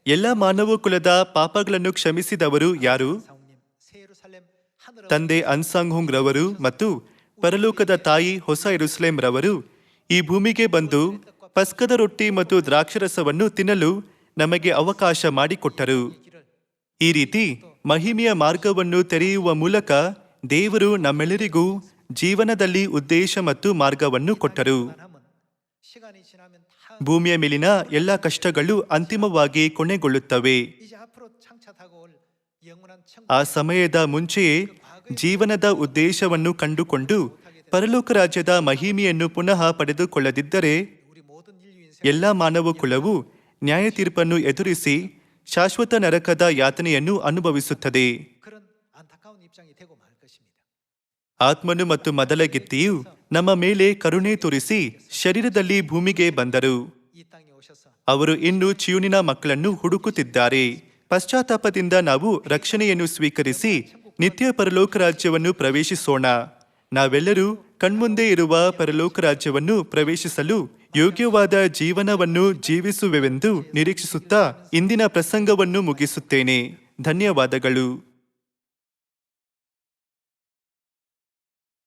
Speaker 1: ಎಲ್ಲ ಮಾನವ ಕುಲದ ಪಾಪಗಳನ್ನು ಕ್ಷಮಿಸಿದವರು ಯಾರು?
Speaker 2: 사모님 새 예루살렘 하늘의
Speaker 1: ತಂದೆ ಅನ್ಸಾಂಗ್ ರವರು ಮತ್ತು ಪರಲೋಕದ ತಾಯಿ ಹೊಸ ಯೆರೂಸಲೇಮ್ ರವರು ಈ ಭೂಮಿಗೆ ಬಂದು ಪಸ್ಕದ ರೊಟ್ಟಿ ಮತ್ತು ದ್ರಾಕ್ಷರಸವನ್ನು ತಿನ್ನಲು ನಮಗೆ ಅವಕಾಶ ಮಾಡಿಕೊಟ್ಟರು. ಈ ರೀತಿ ಮಹಿಮೆಯ ಮಾರ್ಗವನ್ನು ತೆರೆಯುವ ಮೂಲಕ ದೇವರು ನಮ್ಮೆಲ್ಲರಿಗೂ ಜೀವನದಲ್ಲಿ ಉದ್ದೇಶ ಮತ್ತು ಮಾರ್ಗವನ್ನು ಕೊಟ್ಟರು.
Speaker 2: 하면 시간이 지나면 다
Speaker 1: ಭೂಮಿಯ ಮೇಲಿನ ಎಲ್ಲ ಕಷ್ಟಗಳು ಅಂತಿಮವಾಗಿ ಕೊನೆಗೊಳ್ಳುತ್ತವೆ.
Speaker 2: 이제 앞으로 창차하고 올 영원한 천국
Speaker 1: ಆ ಸಮಯದ ಮುಂಚೆಯೇ ಜೀವನದ ಉದ್ದೇಶವನ್ನು ಕಂಡುಕೊಂಡು ಪರಲೋಕ ರಾಜ್ಯದ ಮಹಿಮೆಯನ್ನು ಪುನಃ ಪಡೆದುಕೊಳ್ಳದಿದ್ದರೆ
Speaker 2: 우리 모든 인류 인생
Speaker 1: ಎಲ್ಲ ಮಾನವ ಕುಲವು ನ್ಯಾಯ ತೀರ್ಪನ್ನು ಎದುರಿಸಿ ಶಾಶ್ವತ ನರಕದ ಯಾತನೆಯನ್ನು ಅನುಭವಿಸುತ್ತದೆ.
Speaker 2: 그런 안타까운 입장이 되고 말 것입니다.
Speaker 1: ಆತ್ಮನು ಮತ್ತು ಮದಲಗಿತ್ತಿಯು ನಮ್ಮ ಮೇಲೆ ಕರುಣೆ ತೋರಿಸಿ ಶರೀರದಲ್ಲಿ ಭೂಮಿಗೆ ಬಂದರು.
Speaker 2: 이 땅에 오셔서
Speaker 1: ಅವರು ಇನ್ನು ಚಿಯೂನಿನ ಮಕ್ಕಳನ್ನು ಹುಡುಕುತ್ತಿದ್ದಾರೆ. ಪಶ್ಚಾತ್ತಾಪದಿಂದ ನಾವು ರಕ್ಷಣೆಯನ್ನು ಸ್ವೀಕರಿಸಿ ನಿತ್ಯ ಪರಲೋಕ ರಾಜ್ಯವನ್ನು ಪ್ರವೇಶಿಸೋಣ. ನಾವೆಲ್ಲರೂ ಕಣ್ಮುಂದೆ ಇರುವ ಪರಲೋಕ ರಾಜ್ಯವನ್ನು ಪ್ರವೇಶಿಸಲು ಯೋಗ್ಯವಾದ ಜೀವನವನ್ನು ಜೀವಿಸುವೆವೆಂದು ನಿರೀಕ್ಷಿಸುತ್ತಾ ಇಂದಿನ ಪ್ರಸಂಗವನ್ನು ಮುಗಿಸುತ್ತೇನೆ. ಧನ್ಯವಾದಗಳು.